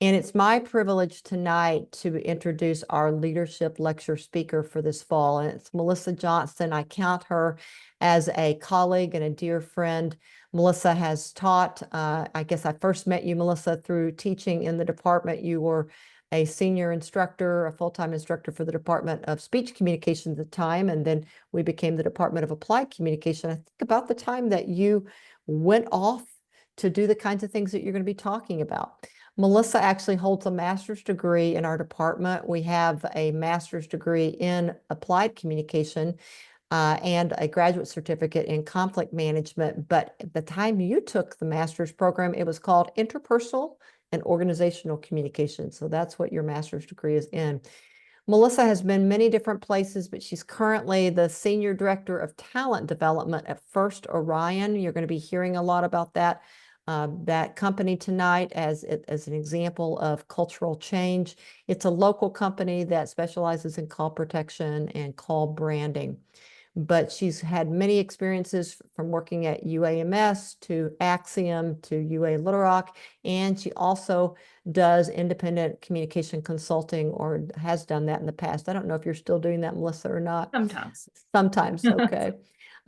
And it's my privilege tonight to introduce our leadership lecture speaker for this fall. And it's Melissa Johnston. I count her as a colleague and a dear friend. Melissa has taught, I guess I first met you, Melissa, through teaching in the department. You were a senior instructor, a full-time instructor for the Department of Speech Communication at the time. And then we became the Department of Applied Communication. I think about the time that you went off to do the kinds of things that you're going to be talking about. Melissa actually holds a master's degree in our department. We have a master's degree in applied communication and a graduate certificate in conflict management. But at the time you took the master's program, it was called Interpersonal and Organizational Communication. So that's what your master's degree is in. Melissa has been many different places, but she's currently the Senior Director of Talent Development at First Orion. You're going to be hearing a lot about that company tonight as an example of cultural change. It's a local company that specializes in call protection and call branding. But she's had many experiences from working at UAMS to Acxiom to UA Little Rock, and she also does independent communication consulting, or has done that in the past. I don't know if you're still doing that, Melissa, or not. Sometimes. Sometimes, okay.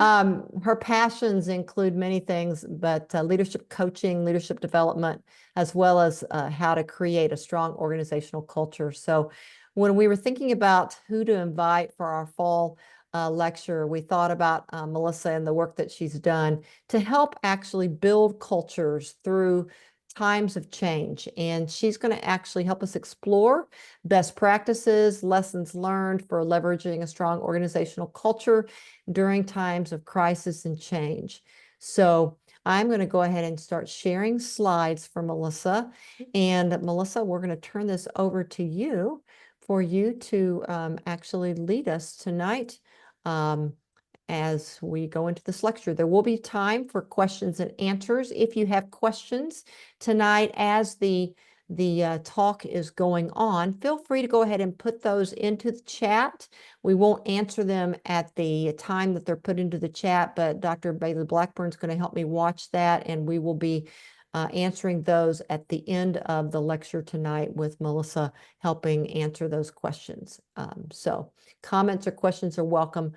Her passions include many things, but leadership coaching, leadership development, as well as how to create a strong organizational culture. So when we were thinking about who to invite for our fall lecture, we thought about Melissa and the work that she's done to help actually build cultures through times of change. And she's going to actually help us explore best practices, lessons learned for leveraging a strong organizational culture during times of crisis and change. So I'm going to go ahead and start sharing slides for Melissa. And Melissa, we're going to turn this over to you for you to actually lead us tonight as we go into this lecture. There will be time for questions and answers. If you have questions tonight as the talk is going on, feel free to go ahead and put those into the chat. We won't answer them at the time that they're put into the chat, but Dr. Bailey Blackburn's going to help me watch that, and we will be answering those at the end of the lecture tonight with Melissa helping answer those questions. So comments or questions are welcome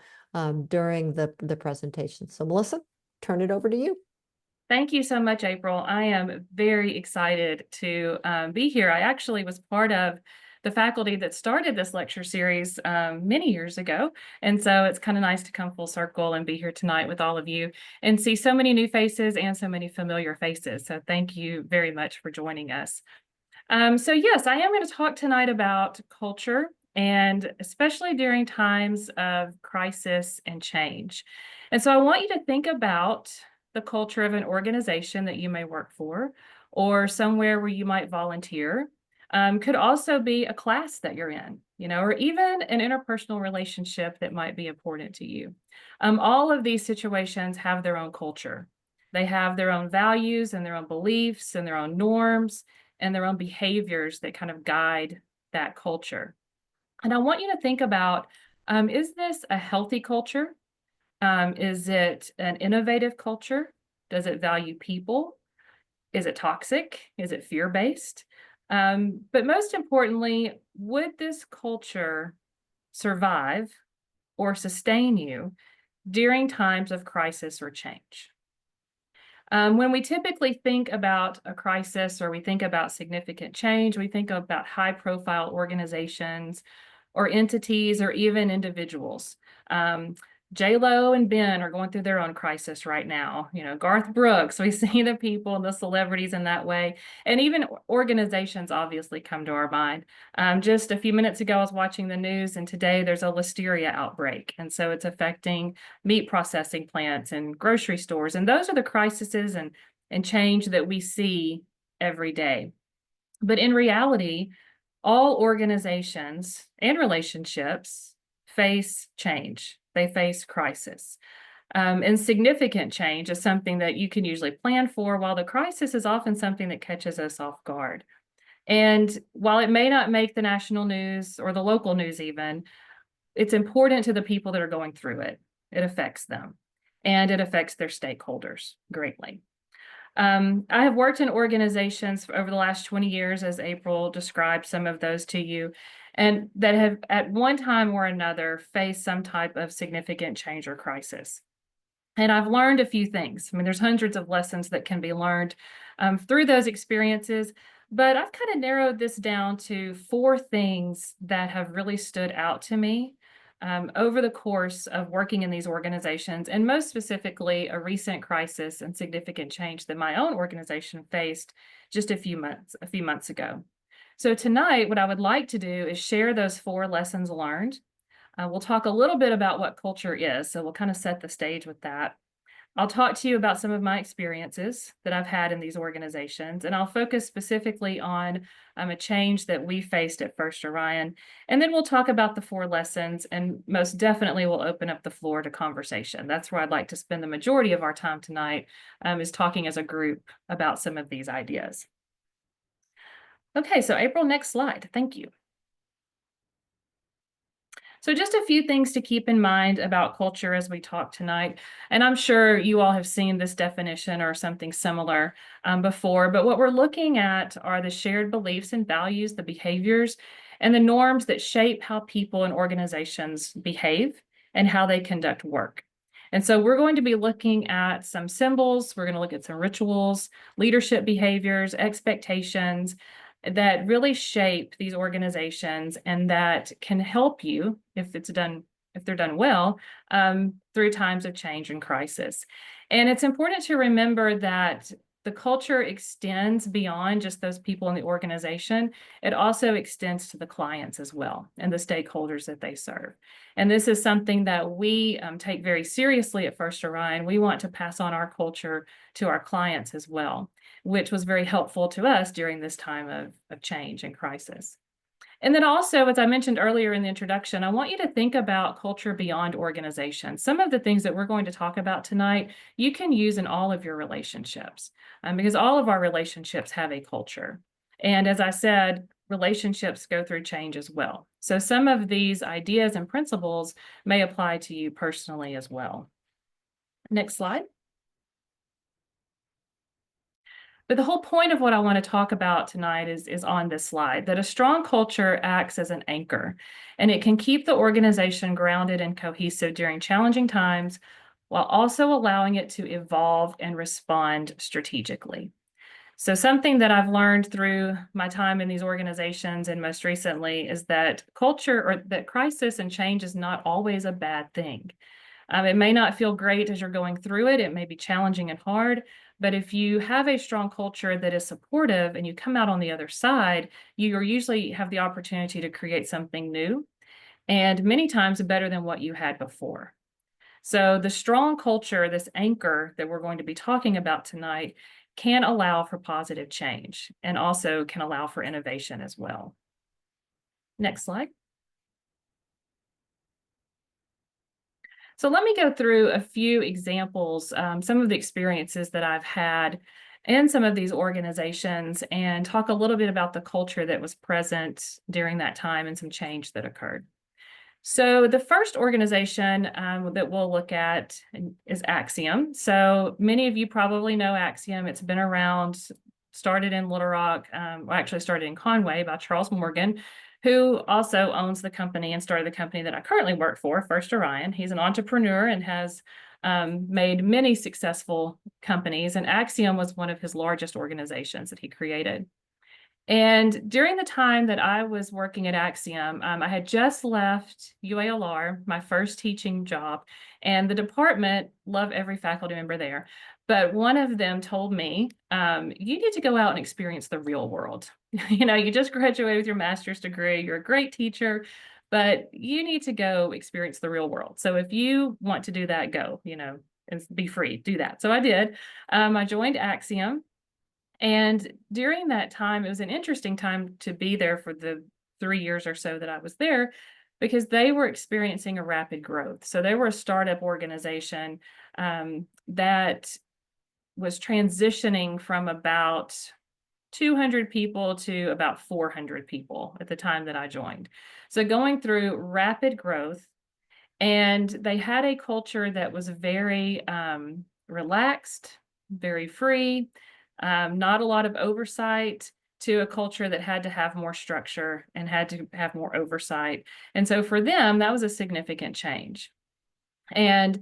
during the presentation. So Melissa, turn it over to you. Thank you so much, April. I am very excited to be here. I actually was part of the faculty that started this lecture series many years ago. And so it's kind of nice to come full circle and be here tonight with all of you and see so many new faces and so many familiar faces. So thank you very much for joining us. So yes, I am going to talk tonight about culture, and especially during times of crisis and change. And so I want you to think about the culture of an organization that you may work for, or somewhere where you might volunteer. Could also be a class that you're in, or even an interpersonal relationship that might be important to you. All of these situations have their own culture. They have their own values and their own beliefs and their own norms and their own behaviors that kind of guide that culture. And I want you to think about, is this a healthy culture? Is it an innovative culture? Does it value people? Is it toxic? Is it fear-based? But most importantly, would this culture survive or sustain you during times of crisis or change? When we typically think about a crisis or we think about significant change, we think about high-profile organizations or entities or even individuals. J-Lo and Ben are going through their own crisis right now. Garth Brooks, we see the people and the celebrities in that way. And even organizations obviously come to our mind. Just a few minutes ago, I was watching the news, and today there's a listeria outbreak. And so it's affecting meat processing plants and grocery stores. And those are the crises and change that we see every day. But in reality, all organizations and relationships face change. They face crisis. And significant change is something that you can usually plan for, while the crisis is often something that catches us off guard. And while it may not make the national news or the local news even, it's important to the people that are going through it. It affects them, and it affects their stakeholders greatly. I have worked in organizations for over the last 20 years, as April described some of those to you, and that have at one time or another faced some type of significant change or crisis. And I've learned a few things. I mean, there's hundreds of lessons that can be learned through those experiences, but I've kind of narrowed this down to 4 things that have really stood out to me over the course of working in these organizations, and most specifically, a recent crisis and significant change that my own organization faced just a few months ago. So tonight, what I would like to do is share those 4 lessons learned. We'll talk a little bit about what culture is, so we'll kind of set the stage with that. I'll talk to you about some of my experiences that I've had in these organizations, and I'll focus specifically on a change that we faced at First Orion. And then we'll talk about the 4 lessons, and most definitely we'll open up the floor to conversation. That's where I'd like to spend the majority of our time tonight, is talking as a group about some of these ideas. Okay, so April, next slide. Thank you. So just a few things to keep in mind about culture as we talk tonight. And I'm sure you all have seen this definition or something similar before, but what we're looking at are the shared beliefs and values, the behaviors, and the norms that shape how people and organizations behave and how they conduct work. And so we're going to be looking at some symbols, we're going to look at some rituals, leadership behaviors, expectations, that really shape these organizations and that can help you if they're done well through times of change and crisis. And it's important to remember that the culture extends beyond just those people in the organization. It also extends to the clients as well and the stakeholders that they serve. And this is something that we take very seriously at First Orion. We want to pass on our culture to our clients as well, which was very helpful to us during this time of change and crisis. And then also, as I mentioned earlier in the introduction, I want you to think about culture beyond organization. Some of the things that we're going to talk about tonight, you can use in all of your relationships, because all of our relationships have a culture. And as I said, relationships go through change as well. So some of these ideas and principles may apply to you personally as well. Next slide. But the whole point of what I want to talk about tonight is on this slide, that a strong culture acts as an anchor, and it can keep the organization grounded and cohesive during challenging times, while also allowing it to evolve and respond strategically. So something that I've learned through my time in these organizations and most recently is that culture or that crisis and change is not always a bad thing. It may not feel great as you're going through it. It may be challenging and hard, but if you have a strong culture that is supportive and you come out on the other side, you usually have the opportunity to create something new and many times better than what you had before. So the strong culture, this anchor that we're going to be talking about tonight, can allow for positive change and also can allow for innovation as well. Next slide. So let me go through a few examples, some of the experiences that I've had in some of these organizations and talk a little bit about the culture that was present during that time and some change that occurred. So the first organization that we'll look at is Acxiom. So many of you probably know Acxiom. It's been around, started in Little Rock, actually started in Conway by Charles Morgan, who also owns the company and started the company that I currently work for, First Orion. He's an entrepreneur and has made many successful companies, and Acxiom was one of his largest organizations that he created. And during the time that I was working at Acxiom, I had just left UALR, my first teaching job, and the department, love every faculty member there, but one of them told me, you need to go out and experience the real world. You just graduated with your master's degree, you're a great teacher, but you need to go experience the real world. So if you want to do that, go, and be free, do that. So I did. I joined Acxiom. And during that time, it was an interesting time to be there for the 3 years or so that I was there because they were experiencing a rapid growth. So they were a startup organization that was transitioning from about 200 people to about 400 people at the time that I joined. So going through rapid growth, and they had a culture that was very relaxed, very free, not a lot of oversight, to a culture that had to have more structure and had to have more oversight. And so for them, that was a significant change. And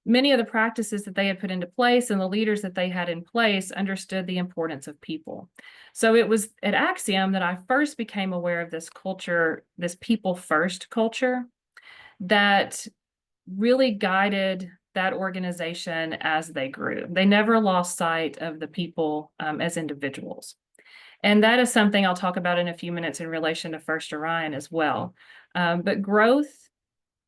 many of the practices that they had put into place and the leaders that they had in place understood the importance of people. So it was at Acxiom that I first became aware of this culture, this people first culture, that really guided that organization as they grew. They never lost sight of the people as individuals. And that is something I'll talk about in a few minutes in relation to First Orion as well. But growth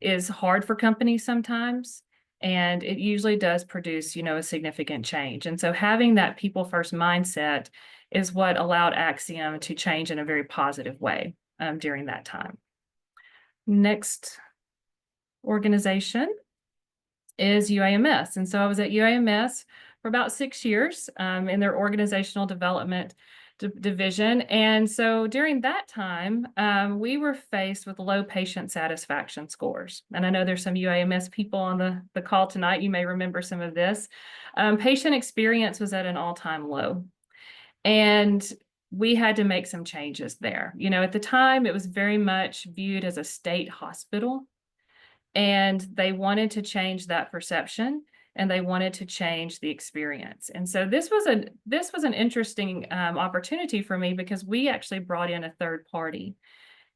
is hard for companies sometimes, and it usually does produce, a significant change. And so having that people first mindset is what allowed Acxiom to change in a very positive way during that time. Next organization is UAMS. And so I was at UAMS for about 6 years in their organizational development division. And so during that time, we were faced with low patient satisfaction scores. And I know there's some UAMS people on the call tonight. You may remember some of this. Patient experience was at an all-time low. And we had to make some changes there. At the time, it was very much viewed as a state hospital. And they wanted to change that perception, and they wanted to change the experience. And so this was an interesting opportunity for me, because we actually brought in a third party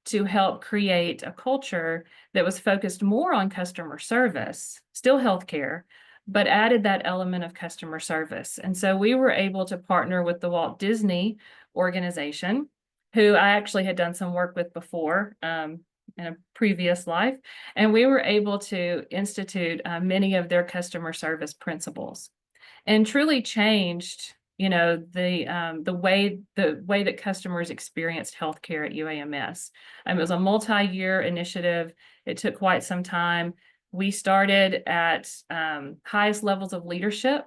to help create a culture that was focused more on customer service, still healthcare, but added that element of customer service. And so we were able to partner with the Walt Disney organization, who I actually had done some work with before in a previous life. And we were able to institute many of their customer service principles, and truly changed, the way that customers experienced healthcare at UAMS. It was a multi-year initiative. It took quite some time. We started at highest levels of leadership.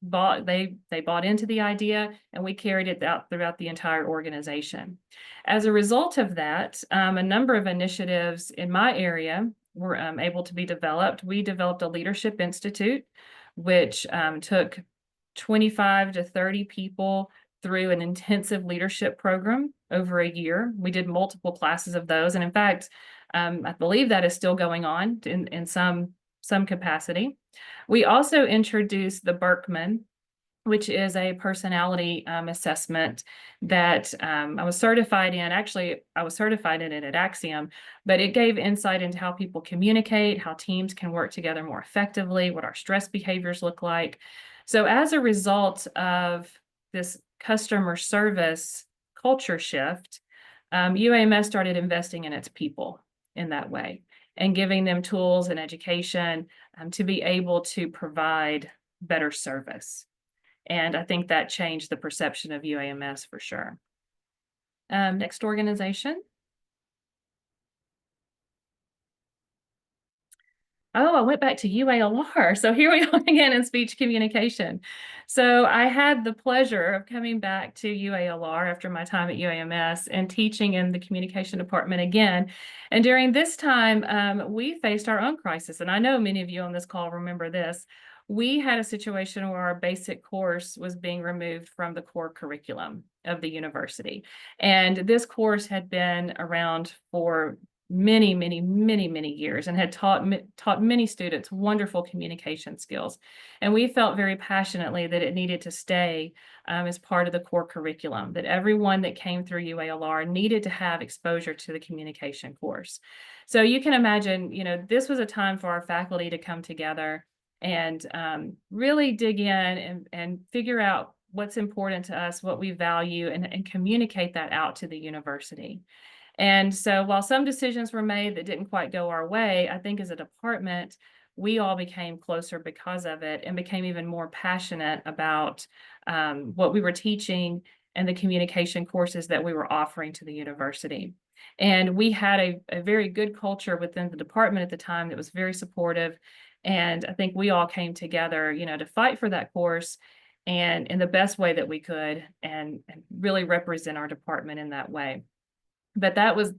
They bought into the idea, and we carried it out throughout the entire organization. As a result of that, a number of initiatives in my area were able to be developed. We developed a leadership institute, which took 25 to 30 people through an intensive leadership program over a year. We did multiple classes of those, and in fact, I believe that is still going on in some capacity. We also introduced the Berkman, which is a personality assessment that I was certified in. Actually, I was certified in it at Acxiom, but it gave insight into how people communicate, how teams can work together more effectively, what our stress behaviors look like. So as a result of this customer service culture shift, UAMS started investing in its people in that way, and giving them tools and education to be able to provide better service. And I think that changed the perception of UAMS for sure. Next organization. Oh, I went back to UALR. So here we are again in speech communication. So I had the pleasure of coming back to UALR after my time at UAMS and teaching in the communication department again. And during this time, we faced our own crisis. And I know many of you on this call remember this. We had a situation where our basic course was being removed from the core curriculum of the university. And this course had been around for many, many, many, many years, and had taught many students wonderful communication skills. And we felt very passionately that it needed to stay as part of the core curriculum, that everyone that came through UALR needed to have exposure to the communication course. So you can imagine, this was a time for our faculty to come together and really dig in and figure out what's important to us, what we value, and communicate that out to the university. And so while some decisions were made that didn't quite go our way, I think as a department, we all became closer because of it, and became even more passionate about what we were teaching and the communication courses that we were offering to the university. And we had a very good culture within the department at the time that was very supportive. And I think we all came together, to fight for that course, and in the best way that we could, and really represent our department in that way. But that was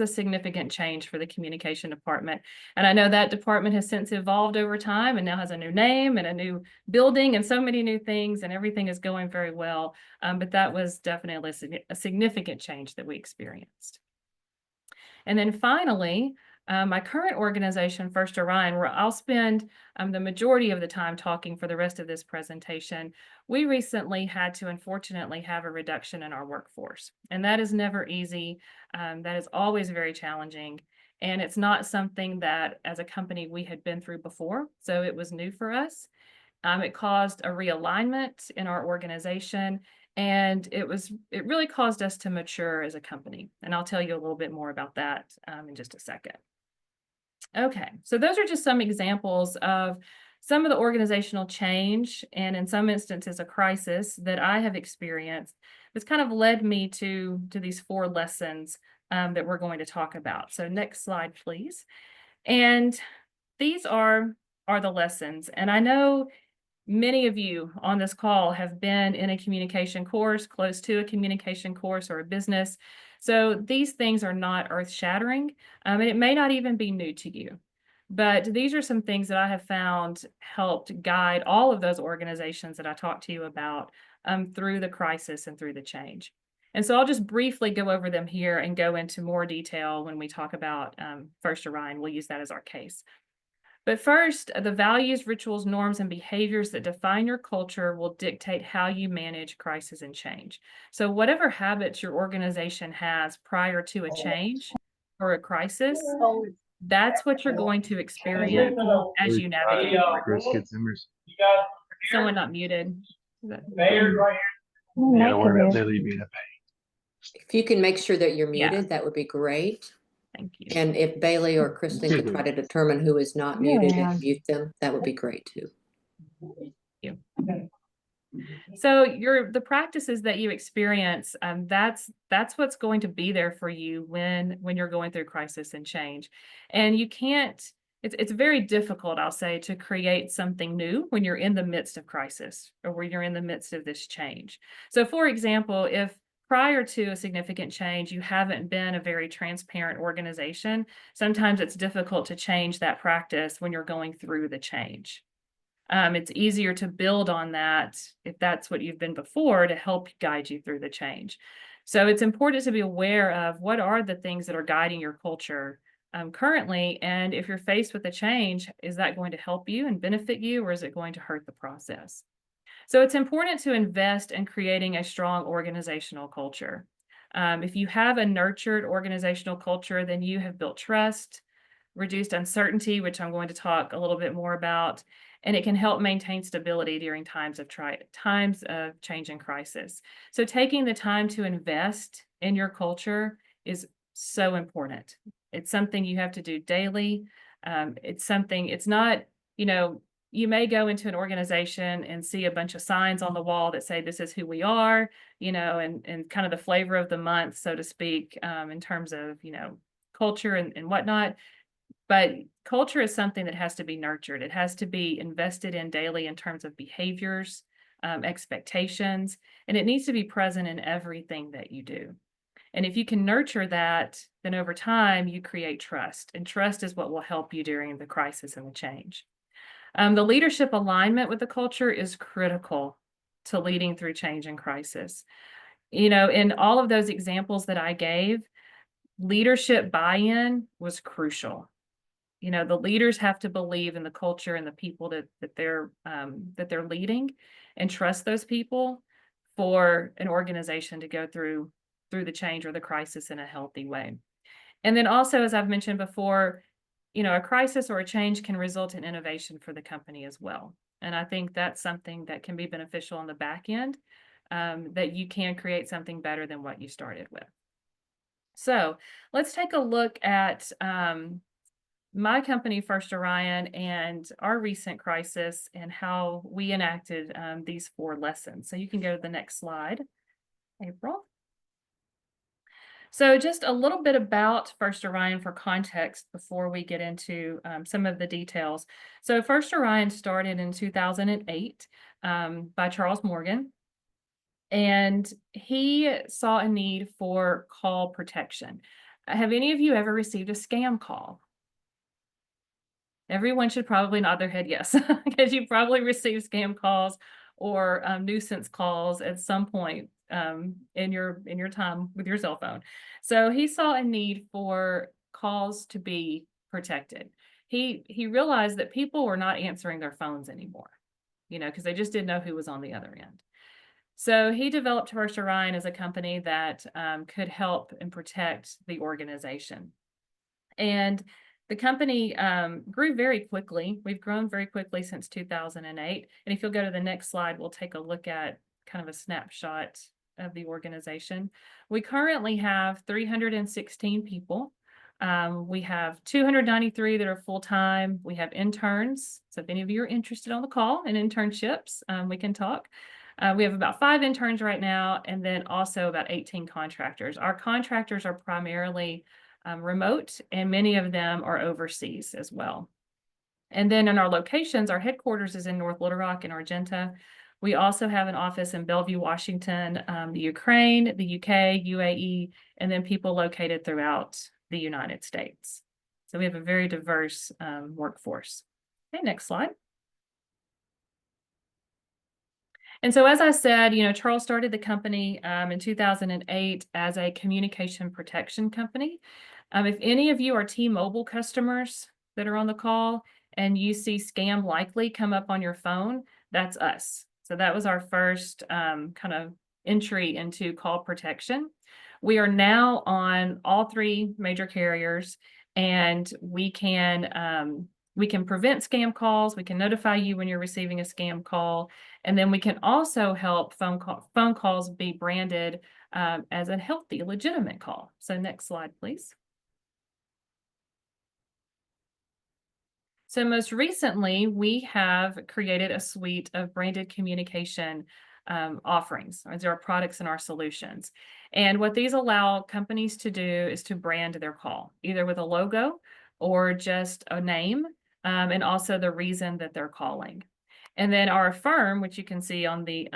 a significant change for the communication department. And I know that department has since evolved over time and now has a new name and a new building and so many new things, and everything is going very well. But that was definitely a significant change that we experienced. And then finally, my current organization, First Orion, where I'll spend the majority of the time talking for the rest of this presentation, we recently had to unfortunately have a reduction in our workforce. And that is never easy. That is always very challenging. And it's not something that as a company we had been through before. So it was new for us. It caused a realignment in our organization, and it really caused us to mature as a company. And I'll tell you a little bit more about that in just a second. Okay, so those are just some examples of some of the organizational change and in some instances a crisis that I have experienced that's kind of led me to these 4 lessons that we're going to talk about. So next slide, please. And these are the lessons. And I know many of you on this call have been in a communication course, close to a communication course or a business. So these things are not earth-shattering, and it may not even be new to you. But these are some things that I have found helped guide all of those organizations that I talked to you about through the crisis and through the change. And so I'll just briefly go over them here and go into more detail when we talk about First Orion. We'll use that as our case. But first, the values, rituals, norms, and behaviors that define your culture will dictate how you manage crisis and change. So whatever habits your organization has prior to a change or a crisis, that's what you're going to experience as you navigate through it. Brisket simmers. Someone not muted. Yeah, don't worry about Lily being a pain. If you can make sure that you're Yeah. muted, that would be great. Thank you. And if Bailey or Kristen could try to determine who is not muted Yeah. and mute them, that would be great too. So the practices that you experience, that's what's going to be there for you when you're going through crisis and change. And you can't, it's very difficult, I'll say, to create something new when you're in the midst of crisis or when you're in the midst of this change. So for example, if prior to a significant change, you haven't been a very transparent organization, sometimes it's difficult to change that practice when you're going through the change. It's easier to build on that if that's what you've been before to help guide you through the change. So it's important to be aware of what are the things that are guiding your culture currently, and if you're faced with a change, is that going to help you and benefit you, or is it going to hurt the process? So it's important to invest in creating a strong organizational culture. If you have a nurtured organizational culture, then you have built trust, reduced uncertainty, which I'm going to talk a little bit more about, and it can help maintain stability during times of change and crisis. So taking the time to invest in your culture is so important. It's something you have to do daily. It's not, you may go into an organization and see a bunch of signs on the wall that say, this is who we are, and kind of the flavor of the month, so to speak, in terms of, culture and whatnot. But culture is something that has to be nurtured. It has to be invested in daily in terms of behaviors, expectations, and it needs to be present in everything that you do. And if you can nurture that, then over time you create trust, and trust is what will help you during the crisis and the change. The leadership alignment with the culture is critical to leading through change and crisis. In all of those examples that I gave, leadership buy-in was crucial. The leaders have to believe in the culture and the people that they're leading, and trust those people for an organization to go through the change or the crisis in a healthy way. And then also, as I've mentioned before, a crisis or a change can result in innovation for the company as well. And I think that's something that can be beneficial on the back end, that you can create something better than what you started with. So let's take a look at my company, First Orion, and our recent crisis and how we enacted these 4 lessons. So you can go to the next slide, April. So just a little bit about First Orion for context before we get into some of the details. So First Orion started in 2008 by Charles Morgan. And he saw a need for call protection. Have any of you ever received a scam call? Everyone should probably nod their head yes, because you probably received scam calls or nuisance calls at some point in your time with your cell phone. So he saw a need for calls to be protected. He realized that people were not answering their phones anymore, because they just didn't know who was on the other end. So he developed First Orion as a company that could help and protect the organization. And the company grew very quickly. We've grown very quickly since 2008. And if you'll go to the next slide, we'll take a look at kind of a snapshot of the organization. We currently have 316 people. We have 293 that are full-time. We have interns. So if any of you are interested on the call in internships, we can talk. We have about 5 interns right now, and then also about 18 contractors. Our contractors are primarily remote, and many of them are overseas as well. And then in our locations, our headquarters is in North Little Rock and Argenta. We also have an office in Bellevue, Washington, the Ukraine, the UK, UAE, and then people located throughout the United States. So we have a very diverse workforce. Okay, next slide. And so, as I said, Charles started the company in 2008 as a communication protection company. If any of you are T-Mobile customers that are on the call and you see scam likely come up on your phone, that's us. So that was our first kind of entry into call protection. We are now on all 3 major carriers, and we can prevent scam calls. We can notify you when you're receiving a scam call. And then we can also help phone calls be branded as a healthy, legitimate call. So next slide, please. So most recently, we have created a suite of branded communication offerings. These are our products and our solutions. And what these allow companies to do is to brand their call, either with a logo or just a name, and also the reason that they're calling. And then our firm, which you can see on the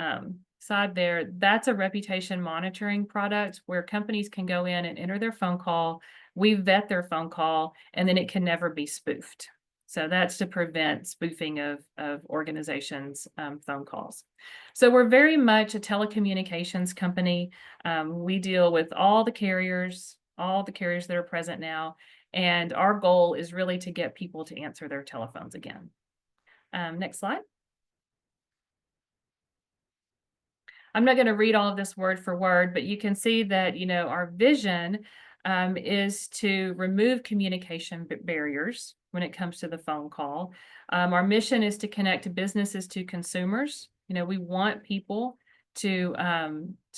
side there, that's a reputation monitoring product where companies can go in and enter their phone call. We vet their phone call, and then it can never be spoofed. So that's to prevent spoofing of organizations' phone calls. So we're very much a telecommunications company. We deal with all the carriers that are present now. And our goal is really to get people to answer their telephones again. Next slide. I'm not going to read all of this word for word, but you can see that, our vision is to remove communication barriers when it comes to the phone call. Our mission is to connect businesses to consumers. We want people to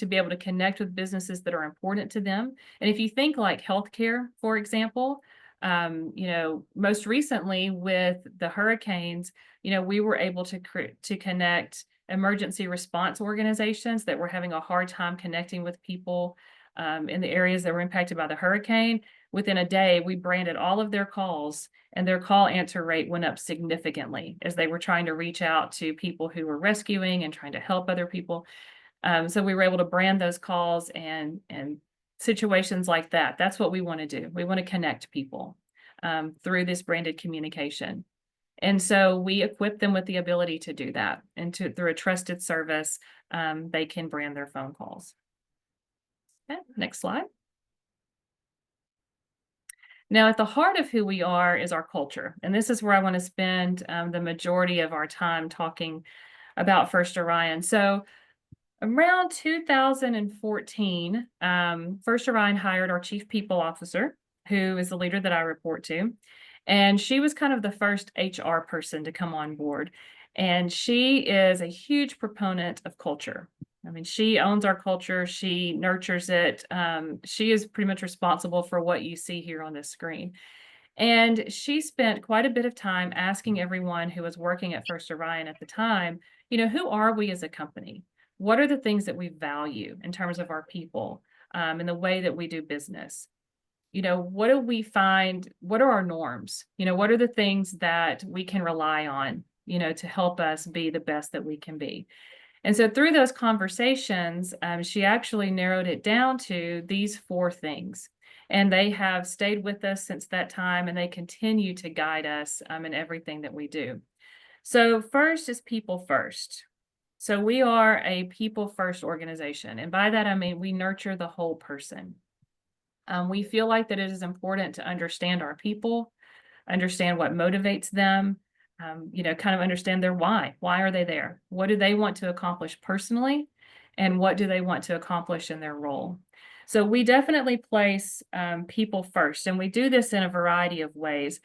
be able to connect with businesses that are important to them. And if you think like healthcare, for example, most recently with the hurricanes, we were able to connect emergency response organizations that were having a hard time connecting with people in the areas that were impacted by the hurricane. Within a day, we branded all of their calls, and their call answer rate went up significantly as they were trying to reach out to people who were rescuing and trying to help other people. So we were able to brand those calls and situations like that. That's what we want to do. We want to connect people through this branded communication. And so we equip them with the ability to do that. And through a trusted service, they can brand their phone calls. Okay, next slide. Now, at the heart of who we are is our culture. And this is where I want to spend the majority of our time talking about First Orion. So around 2014, First Orion hired our chief people officer, who is the leader that I report to. And she was kind of the first HR person to come on board. And she is a huge proponent of culture. I mean, she owns our culture. She nurtures it. She is pretty much responsible for what you see here on this screen. And she spent quite a bit of time asking everyone who was working at First Orion at the time, who are we as a company? What are the things that we value in terms of our people and the way that we do business? What do we find? What are our norms? What are the things that we can rely on, to help us be the best that we can be? And so through those conversations, she actually narrowed it down to these 4 things. And they have stayed with us since that time, and they continue to guide us in everything that we do. So first is people first. So we are a people first organization. And by that, I mean, we nurture the whole person. We feel like that it is important to understand our people, understand what motivates them, kind of understand their why. Why are they there? What do they want to accomplish personally? And what do they want to accomplish in their role? So we definitely place people first, and we do this in a variety of ways.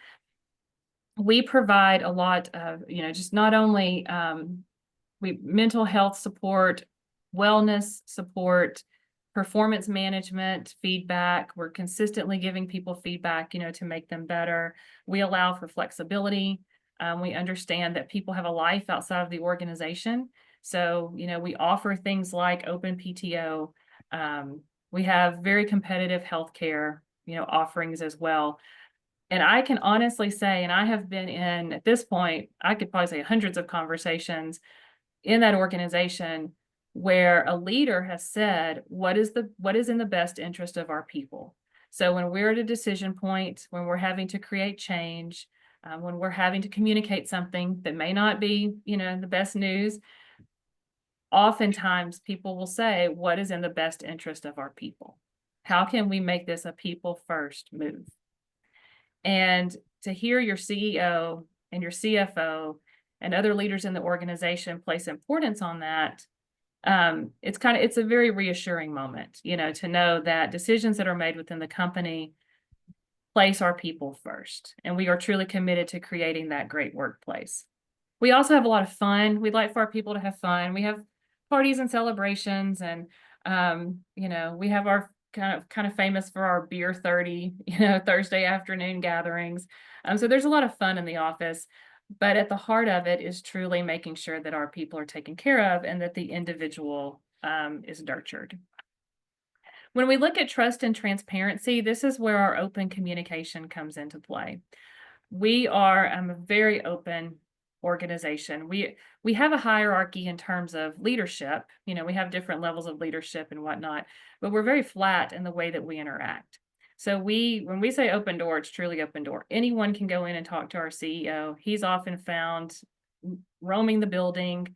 We provide a lot of, just not only mental health support, wellness support, performance management, feedback. We're consistently giving people feedback, to make them better. We allow for flexibility. We understand that people have a life outside of the organization. So, we offer things like open PTO. We have very competitive healthcare, offerings as well. And I can honestly say, and I have been in, at this point, I could probably say hundreds of conversations in that organization where a leader has said, what is in the best interest of our people? So when we're at a decision point, when we're having to create change, when we're having to communicate something that may not be, the best news, oftentimes people will say, what is in the best interest of our people? How can we make this a people first move? And to hear your CEO and your CFO and other leaders in the organization place importance on that, it's a very reassuring moment, to know that decisions that are made within the company place our people first. And we are truly committed to creating that great workplace. We also have a lot of fun. We'd like for our people to have fun. We have parties and celebrations, and we have our kind of famous for our beer 30, Thursday afternoon gatherings. So there's a lot of fun in the office, but at the heart of it is truly making sure that our people are taken care of and that the individual is nurtured. When we look at trust and transparency, this is where our open communication comes into play. We are a very open organization. We have a hierarchy in terms of leadership. We have different levels of leadership and whatnot, but we're very flat in the way that we interact. So when we say open door, it's truly open door. Anyone can go in and talk to our CEO. He's often found roaming the building,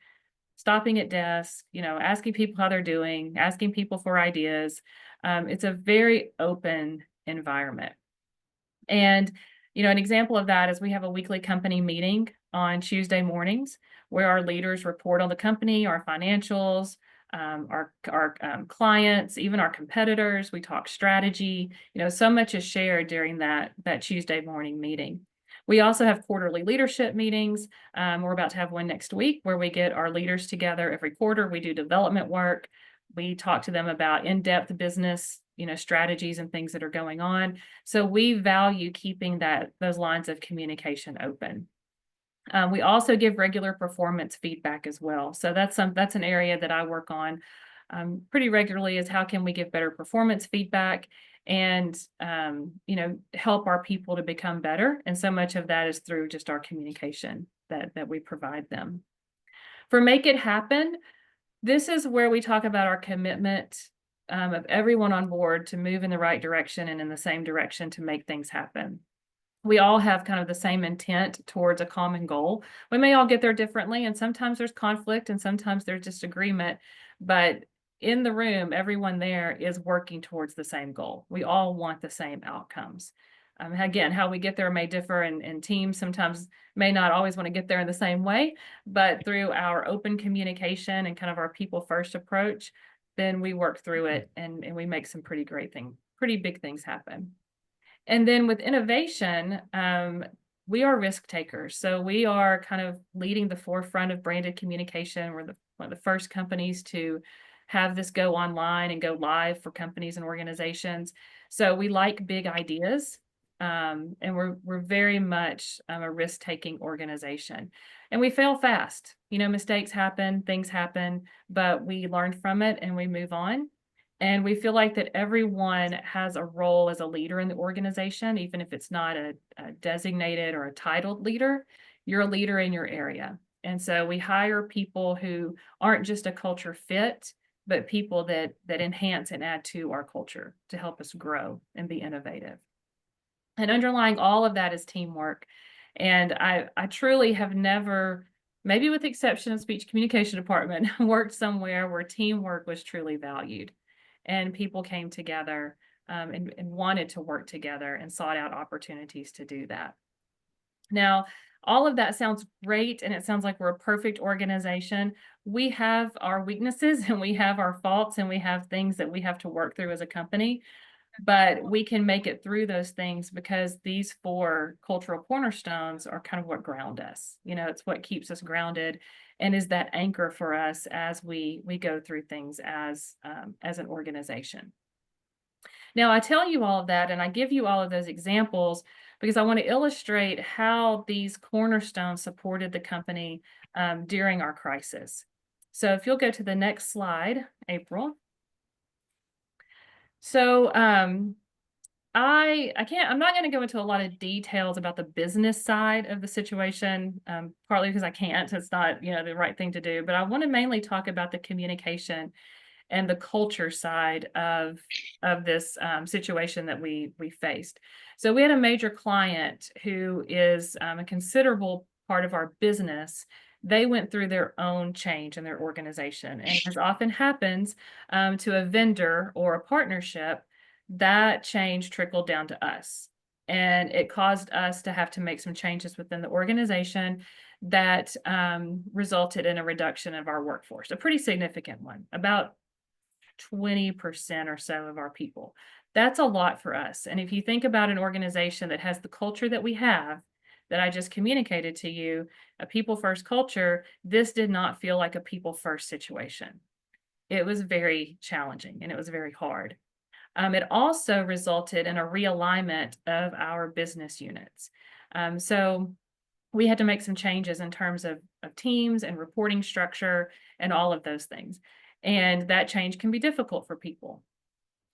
stopping at desks, asking people how they're doing, asking people for ideas. It's a very open environment. And an example of that is we have a weekly company meeting on Tuesday mornings where our leaders report on the company, our financials, our clients, even our competitors. We talk strategy. So much is shared during that Tuesday morning meeting. We also have quarterly leadership meetings. We're about to have one next week where we get our leaders together every quarter. We do development work. We talk to them about in-depth business strategies and things that are going on. So we value keeping those lines of communication open. We also give regular performance feedback as well. So that's an area that I work on pretty regularly, is how can we give better performance feedback and help our people to become better. And so much of that is through just our communication that we provide them. For Make It Happen, this is where we talk about our commitment of everyone on board to move in the right direction and in the same direction to make things happen. We all have kind of the same intent towards a common goal. We may all get there differently, and sometimes there's conflict and sometimes there's disagreement, but in the room, everyone there is working towards the same goal. We all want the same outcomes. Again, how we get there may differ, and teams sometimes may not always want to get there in the same way, but through our open communication and kind of our people first approach, then we work through it and we make some pretty big things happen. And then with innovation, we are risk takers. So we are kind of leading the forefront of branded communication. We're one of the first companies to have this go online and go live for companies and organizations. So we like big ideas. And we're very much a risk-taking organization, and we fail fast. Mistakes happen, things happen, but we learn from it and we move on. And we feel like that everyone has a role as a leader in the organization, even if it's not a designated or a titled leader. You're a leader in your area. And so we hire people who aren't just a culture fit, but people that enhance and add to our culture to help us grow and be innovative. And underlying all of that is teamwork. And I truly have never, maybe with the exception of speech communication department, worked somewhere where teamwork was truly valued and people came together and wanted to work together and sought out opportunities to do that. Now, all of that sounds great, and it sounds like we're a perfect organization. We have our weaknesses and we have our faults and we have things that we have to work through as a company, but we can make it through those things because these 4 cultural cornerstones are kind of what ground us. You know, it's what keeps us grounded and is that anchor for us as we go through things as an organization. Now, I tell you all of that and I give you all of those examples because I want to illustrate how these cornerstones supported the company during our crisis. So if you'll go to the next slide, April. So I'm not going to go into a lot of details about the business side of the situation, partly because I can't. It's not, the right thing to do. But I want to mainly talk about the communication and the culture side of this situation that we faced. So we had a major client who is a considerable part of our business. They went through their own change in their organization. And as often happens to a vendor or a partnership, that change trickled down to us. And it caused us to have to make some changes within the organization that resulted in a reduction of our workforce, a pretty significant one, about 20% or so of our people. That's a lot for us. And if you think about an organization that has the culture that we have, that I just communicated to you, a people first culture, this did not feel like a people first situation. It was very challenging and it was very hard. It also resulted in a realignment of our business units. So we had to make some changes in terms of teams and reporting structure and all of those things. And that change can be difficult for people.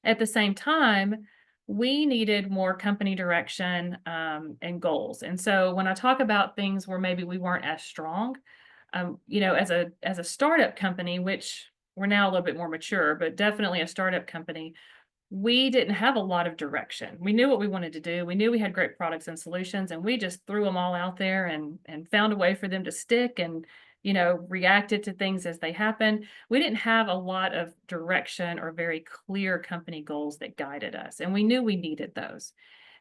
At the same time, we needed more company direction and goals. And so when I talk about things where maybe we weren't as strong, as a startup company, which we're now a little bit more mature, but definitely a startup company, we didn't have a lot of direction. We knew what we wanted to do. We knew we had great products and solutions, and we just threw them all out there and found a way for them to stick and, reacted to things as they happened. We didn't have a lot of direction or very clear company goals that guided us, and we knew we needed those.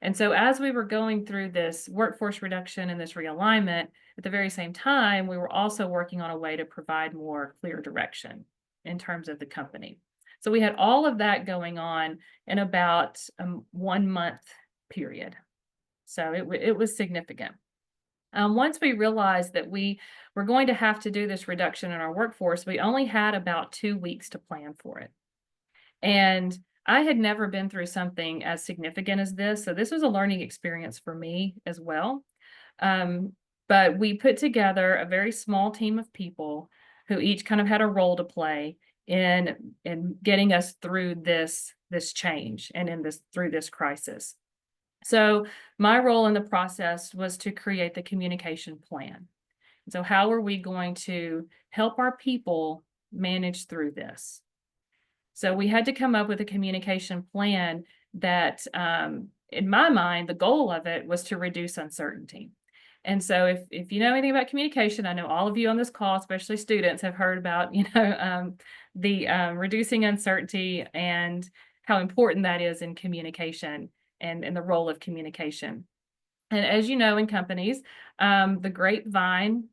And so as we were going through this workforce reduction and this realignment, at the very same time, we were also working on a way to provide more clear direction in terms of the company. So we had all of that going on in about a 1 month period. So it was significant. Once we realized that we were going to have to do this reduction in our workforce, we only had about 2 weeks to plan for it. And I had never been through something as significant as this. So this was a learning experience for me as well. But we put together a very small team of people who each kind of had a role to play in getting us through this change and through this crisis. So my role in the process was to create the communication plan. So how are we going to help our people manage through this? So we had to come up with a communication plan that, in my mind, the goal of it was to reduce uncertainty. And so if you know anything about communication, I know all of you on this call, especially students, have heard about, the reducing uncertainty and how important that is in communication and the role of communication. And as you know, in companies, the grapevine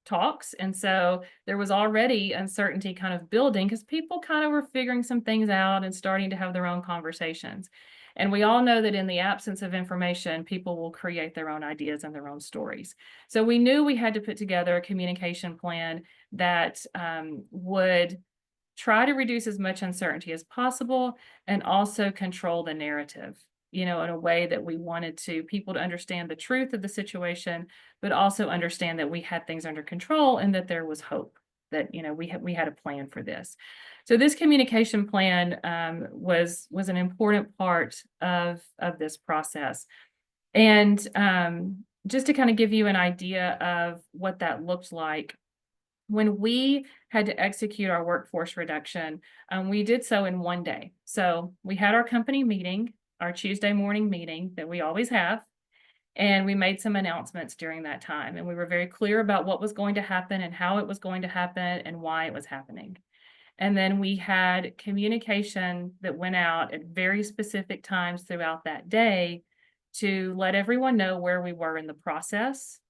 talks. And so there was already uncertainty kind of building because people kind of were figuring some things out and starting to have their own conversations. And we all know that in the absence of information, people will create their own ideas and their own stories. So we knew we had to put together a communication plan that would try to reduce as much uncertainty as possible and also control the narrative, in a way that we wanted people to understand the truth of the situation, but also understand that we had things under control and that there was hope, that, we had a plan for this. So this communication plan was an important part of this process. And just to kind of give you an idea of what that looked like, when we had to execute our workforce reduction, we did so in one day. So we had our company meeting, our Tuesday morning meeting that we always have, and we made some announcements during that time. And we were very clear about what was going to happen and how it was going to happen and why it was happening. And then we had communication that went out at very specific times throughout that day to let everyone know where we were in the process.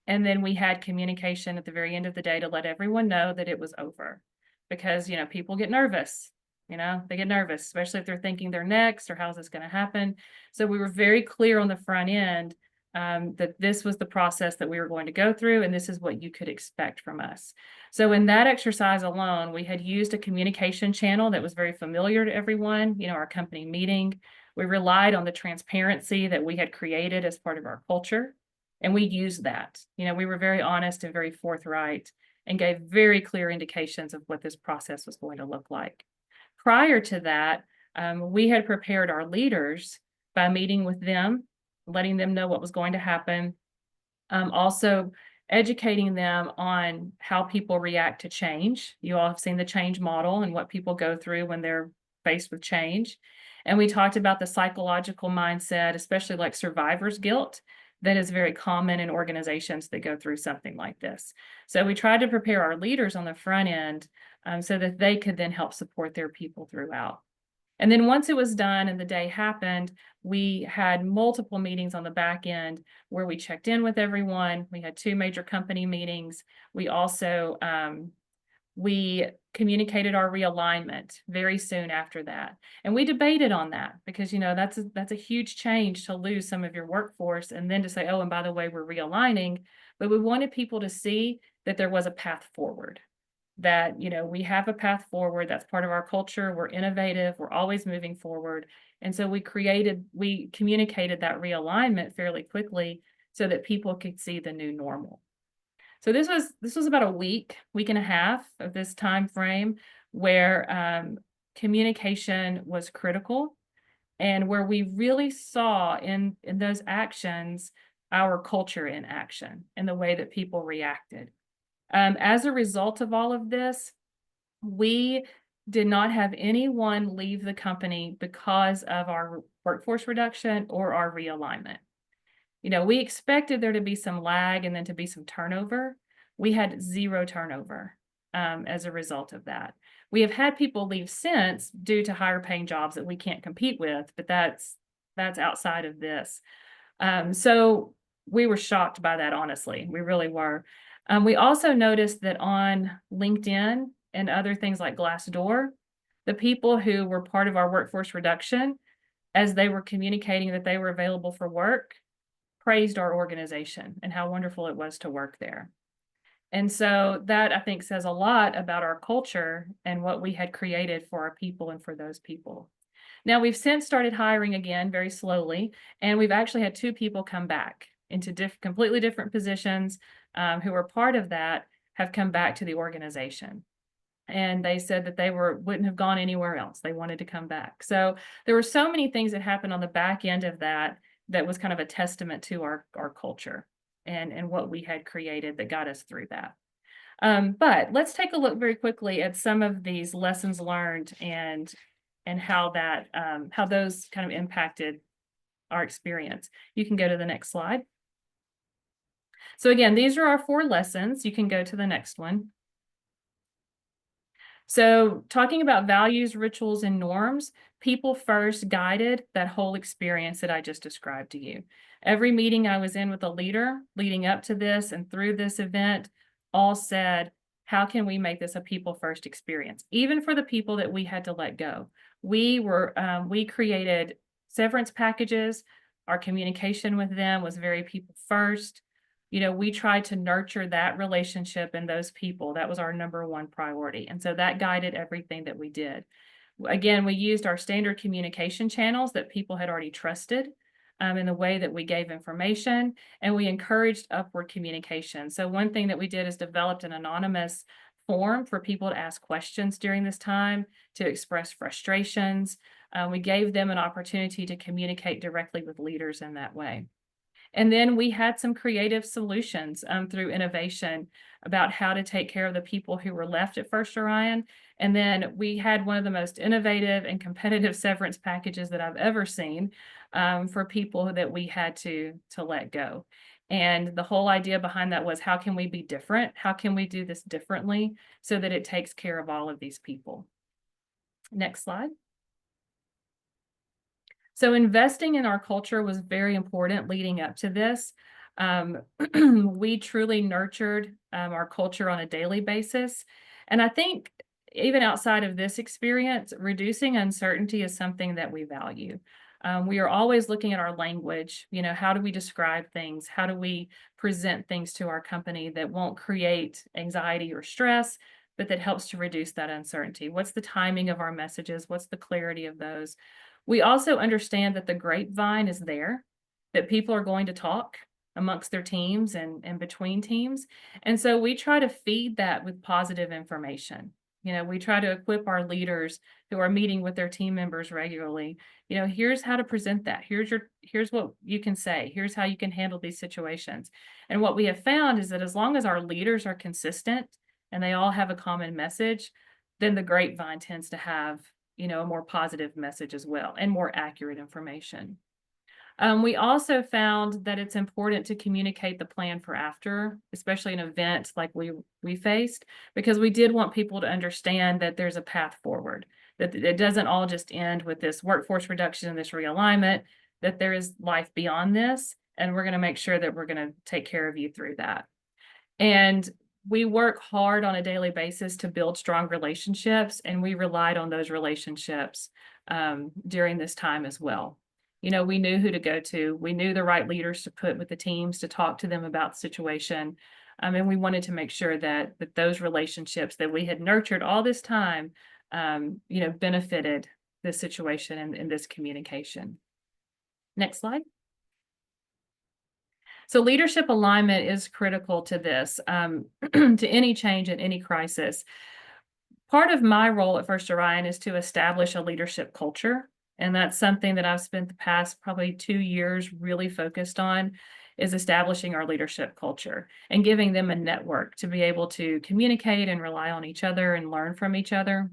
And then we had communication at the very end of the day to let everyone know that it was over. Because, people get nervous, they get nervous, especially if they're thinking they're next or how's this going to happen. So we were very clear on the front end that this was the process that we were going to go through, and this is what you could expect from us. So in that exercise alone, we had used a communication channel that was very familiar to everyone, our company meeting. We relied on the transparency that we had created as part of our culture. And we used that. We were very honest and very forthright and gave very clear indications of what this process was going to look like. Prior to that, we had prepared our leaders by meeting with them, letting them know what was going to happen, also educating them on how people react to change. You all have seen the change model and what people go through when they're faced with change. And we talked about the psychological mindset, especially like survivor's guilt, that is very common in organizations that go through something like this. So we tried to prepare our leaders on the front end so that they could then help support their people throughout. And then once it was done and the day happened, we had multiple meetings on the back end where we checked in with everyone. We had 2 major company meetings. We also we communicated our realignment very soon after that. And we debated on that because, that's a huge change to lose some of your workforce and then to say, oh, and by the way, we're realigning. But we wanted people to see that there was a path forward, that, we have a path forward. That's part of our culture. We're innovative. We're always moving forward. And so we communicated that realignment fairly quickly so that people could see the new normal. So this was about a week and a half of this time frame where communication was critical, and where we really saw in those actions our culture in action and the way that people reacted. As a result of all of this, we did not have anyone leave the company because of our workforce reduction or our realignment. We expected there to be some lag and then to be some turnover. We had 0 turnover as a result of that. We have had people leave since due to higher paying jobs that we can't compete with, but that's outside of this. So we were shocked by that, honestly. We really were. We also noticed that on LinkedIn and other things like Glassdoor, the people who were part of our workforce reduction, as they were communicating that they were available for work, praised our organization and how wonderful it was to work there. And so that, I think, says a lot about our culture and what we had created for our people and for those people. Now, we've since started hiring again very slowly, and we've actually had 2 people come back into completely different positions who were part of that, have come back to the organization. And they said that they wouldn't have gone anywhere else. They wanted to come back. So there were so many things that happened on the back end of that was kind of a testament to our culture and what we had created that got us through that. But let's take a look very quickly at some of these lessons learned and how those kind of impacted our experience. You can go to the next slide. So again, these are our 4 lessons. You can go to the next one. So talking about values, rituals, and norms, people first guided that whole experience that I just described to you. Every meeting I was in with a leader leading up to this and through this event all said, how can we make this a people first experience? Even for the people that we had to let go. We created severance packages. Our communication with them was very people first. We tried to nurture that relationship and those people. That was our number 1 priority. And so that guided everything that we did. Again, we used our standard communication channels that people had already trusted in the way that we gave information, and we encouraged upward communication. So one thing that we did is developed an anonymous form for people to ask questions during this time, to express frustrations. We gave them an opportunity to communicate directly with leaders in that way. And then we had some creative solutions through innovation about how to take care of the people who were left at First Orion. And then we had one of the most innovative and competitive severance packages that I've ever seen for people that we had to let go. And the whole idea behind that was, how can we be different? How can we do this differently so that it takes care of all of these people? Next slide. So investing in our culture was very important leading up to this. We truly nurtured our culture on a daily basis. And I think even outside of this experience, reducing uncertainty is something that we value. We are always looking at our language. You know, how do we describe things? How do we present things to our company that won't create anxiety or stress, but that helps to reduce that uncertainty? What's the timing of our messages? What's the clarity of those? We also understand that the grapevine is there, that people are going to talk amongst their teams and between teams. And so we try to feed that with positive information. You know, we try to equip our leaders who are meeting with their team members regularly. You know, here's how to present that. Here's what you can say. Here's how you can handle these situations. And what we have found is that as long as our leaders are consistent and they all have a common message, then the grapevine tends to have, you know, a more positive message as well and more accurate information. We also found that it's important to communicate the plan for after, especially an event like we faced, because we did want people to understand that there's a path forward, that it doesn't all just end with this workforce reduction and this realignment, that there is life beyond this, and we're going to make sure that we're going to take care of you through that. And we work hard on a daily basis to build strong relationships, and we relied on those relationships during this time as well. You know, we knew who to go to. We knew the right leaders to put with the teams to talk to them about the situation. And we wanted to make sure that those relationships that we had nurtured all this time, you know, benefited this situation and this communication. Next slide. So leadership alignment is critical to this, to any change and any crisis. Part of my role at First Orion is to establish a leadership culture. And that's something that I've spent the past probably 2 years really focused on, is establishing our leadership culture and giving them a network to be able to communicate and rely on each other and learn from each other.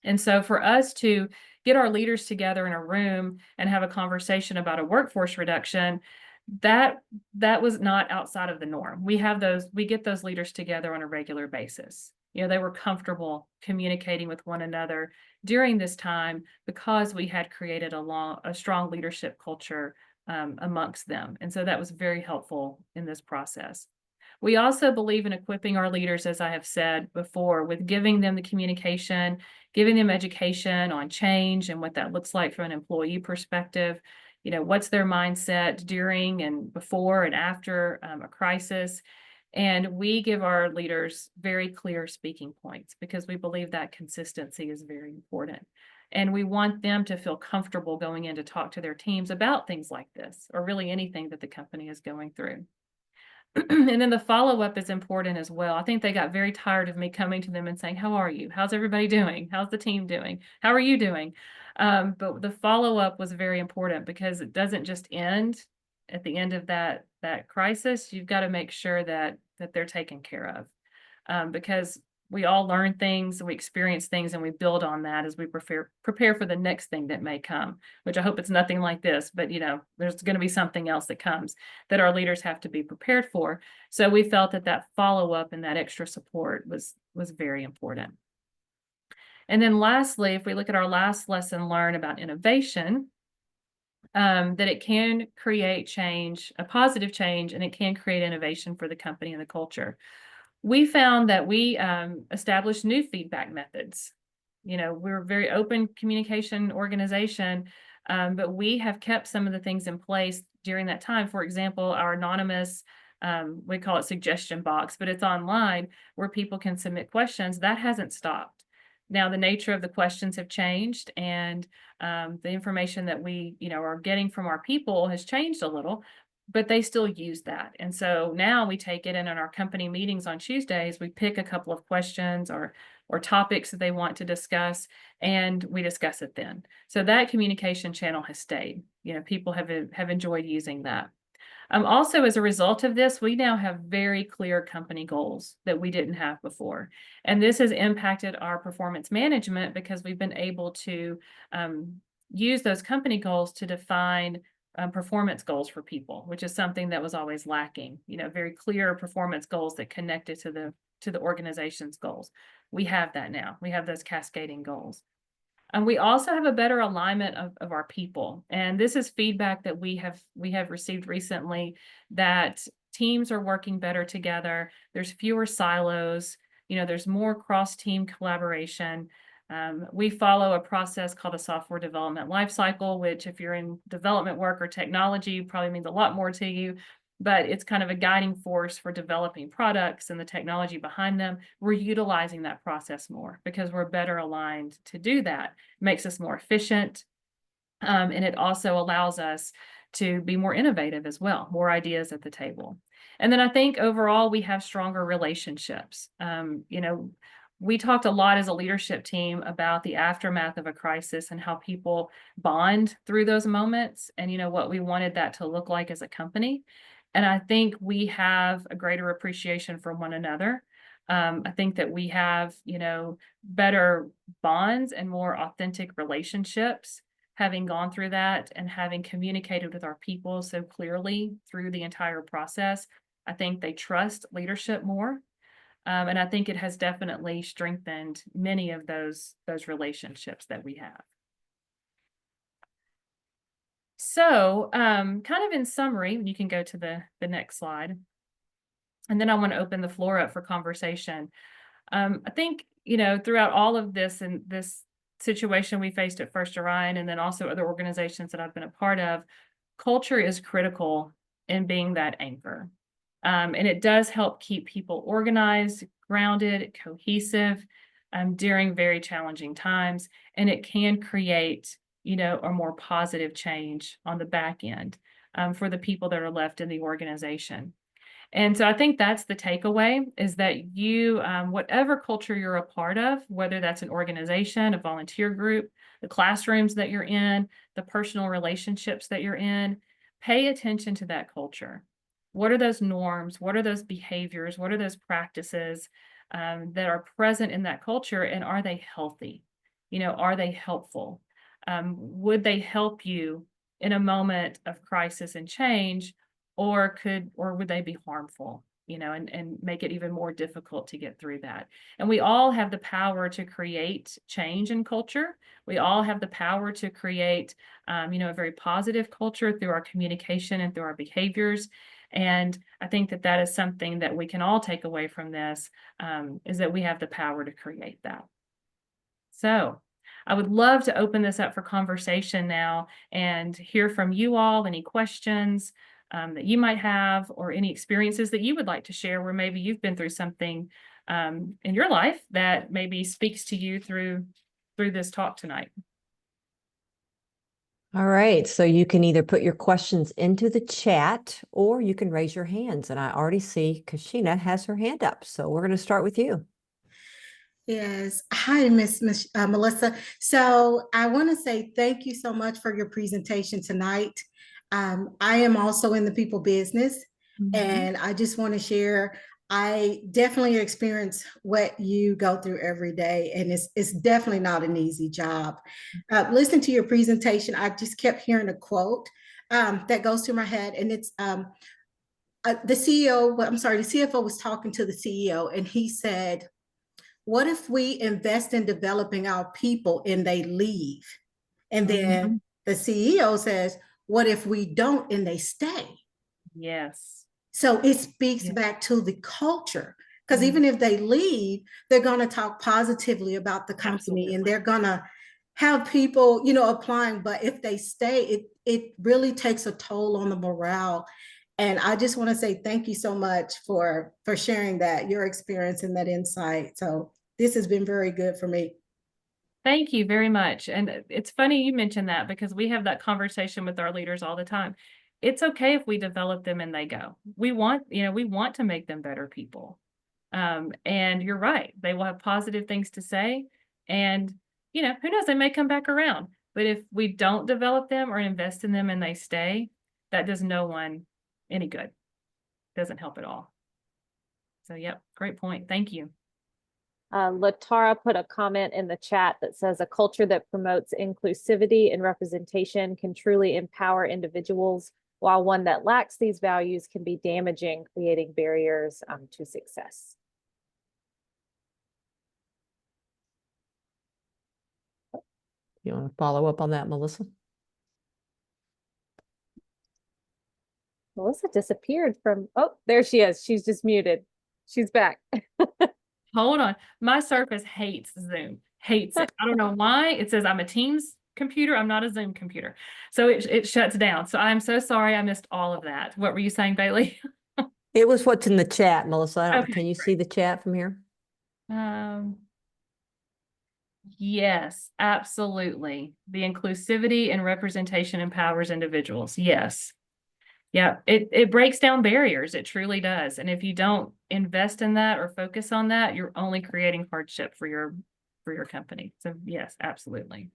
And so for us to get our leaders together in a room and have a conversation about a workforce reduction, that was not outside of the norm. We get those leaders together on a regular basis. You know, they were comfortable communicating with one another during this time because we had created a strong leadership culture amongst them. And so that was very helpful in this process. We also believe in equipping our leaders, as I have said before, with giving them the communication, giving them education on change and what that looks like from an employee perspective. You know, what's their mindset during and before and after a crisis. And we give our leaders very clear speaking points because we believe that consistency is very important. And we want them to feel comfortable going in to talk to their teams about things like this, or really anything that the company is going through. And then the follow-up is important as well. I think they got very tired of me coming to them and saying, how are you? How's everybody doing? How's the team doing? How are you doing? But the follow-up was very important because it doesn't just end at the end of that crisis. You've got to make sure that they're taken care of, because we all learn things, we experience things, and we build on that as we prepare for the next thing that may come, which I hope it's nothing like this, but you know, there's going to be something else that comes that our leaders have to be prepared for. So we felt that follow-up and that extra support was very important. And then lastly, if we look at our last lesson learned about innovation, that it can create change, a positive change, and it can create innovation for the company and the culture. We found that we established new feedback methods. You know, we're a very open communication organization, but we have kept some of the things in place during that time. For example, our anonymous, we call it suggestion box, but it's online where people can submit questions. That hasn't stopped. Now, the nature of the questions have changed, and the information that we, you know, are getting from our people has changed a little, but they still use that. And so now we take it, and in our company meetings on Tuesdays, we pick a couple of questions or topics that they want to discuss, and we discuss it then. So that communication channel has stayed. You know, people have enjoyed using that. Also, as a result of this, we now have very clear company goals that we didn't have before. And this has impacted our performance management because we've been able to use those company goals to define performance goals for people, which is something that was always lacking. Very clear performance goals that connected to the organization's goals. We have that now. We have those cascading goals. And we also have a better alignment of our people. And this is feedback that we have received recently, that teams are working better together. There's fewer silos. There's more cross-team collaboration. We follow a process called the software development lifecycle, which if you're in development work or technology, probably means a lot more to you, but it's kind of a guiding force for developing products and the technology behind them. We're utilizing that process more because we're better aligned to do that. It makes us more efficient. And it also allows us to be more innovative as well, more ideas at the table. And then I think overall we have stronger relationships. We talked a lot as a leadership team about the aftermath of a crisis and how people bond through those moments and, what we wanted that to look like as a company. And I think we have a greater appreciation for one another. I think that we have, better bonds and more authentic relationships, having gone through that and having communicated with our people so clearly through the entire process. I think they trust leadership more. And I think it has definitely strengthened many of those relationships that we have. So kind of in summary, you can go to the next slide. And then I want to open the floor up for conversation. I think, throughout all of this and this situation we faced at First Orion and then also other organizations that I've been a part of, culture is critical in being that anchor. And it does help keep people organized, grounded, cohesive during very challenging times. And it can create, a more positive change on the back end for the people that are left in the organization. And so I think that's the takeaway, is that you, whatever culture you're a part of, whether that's an organization, a volunteer group, the classrooms that you're in, the personal relationships that you're in, pay attention to that culture. What are those norms? What are those behaviors? What are those practices that are present in that culture? And are they healthy? Are they helpful? Would they help you in a moment of crisis and change? Or would they be harmful, and make it even more difficult to get through that? And we all have the power to create change in culture. We all have the power to create, a very positive culture through our communication and through our behaviors. And I think that is something that we can all take away from this, is that we have the power to create that. So I would love to open this up for conversation now and hear from you all, any questions that you might have, or any experiences that you would like to share where maybe you've been through something in your life that maybe speaks to you through this talk tonight. All right, so you can either put your questions into the chat or you can raise your hands. And I already see Kashina has her hand up. So we're going to start with you. Yes. Hi, Miss Melissa. So I want to say thank you so much for your presentation tonight. I am also in the people business, and I just want to share, I definitely experience what you go through every day, and it's definitely not an easy job. Listening to your presentation, I just kept hearing a quote that goes through my head, and it's the CFO was talking to the CEO, and he said, what if we invest in developing our people and they leave? And then the CEO says, what if we don't and they stay? Yes. So it speaks back to the culture, because even if they leave, they're going to talk positively about the company. Absolutely. And they're going to have people, applying. But if they stay, it really takes a toll on the morale. And I just want to say thank you so much for sharing that, your experience and that insight. So this has been very good for me. Thank you very much. And it's funny you mentioned that, because we have that conversation with our leaders all the time. It's okay if we develop them and they go. We want to make them better people. And you're right. They will have positive things to say. And, who knows, they may come back around. But if we don't develop them or invest in them and they stay, that does no one any good. Doesn't help at all. So, yep, great point. Thank you. Latara put a comment in the chat that says a culture that promotes inclusivity and representation can truly empower individuals, while one that lacks these values can be damaging, creating barriers to success. You want to follow up on that, Melissa? Melissa disappeared from, oh, there she is. She's just muted. She's back. Hold on. My Surface hates Zoom. Hates it. I don't know why. It says I'm a Teams computer. I'm not a Zoom computer. So it shuts down. So I'm so sorry I missed all of that. What were you saying, Bailey? It was what's in the chat, Melissa. I don't, Okay, can you see the chat from here? Yes, absolutely. The inclusivity and representation empowers individuals. Yes. Yeah, it breaks down barriers. It truly does. And if you don't invest in that or focus on that, you're only creating hardship for your company. So yes, absolutely.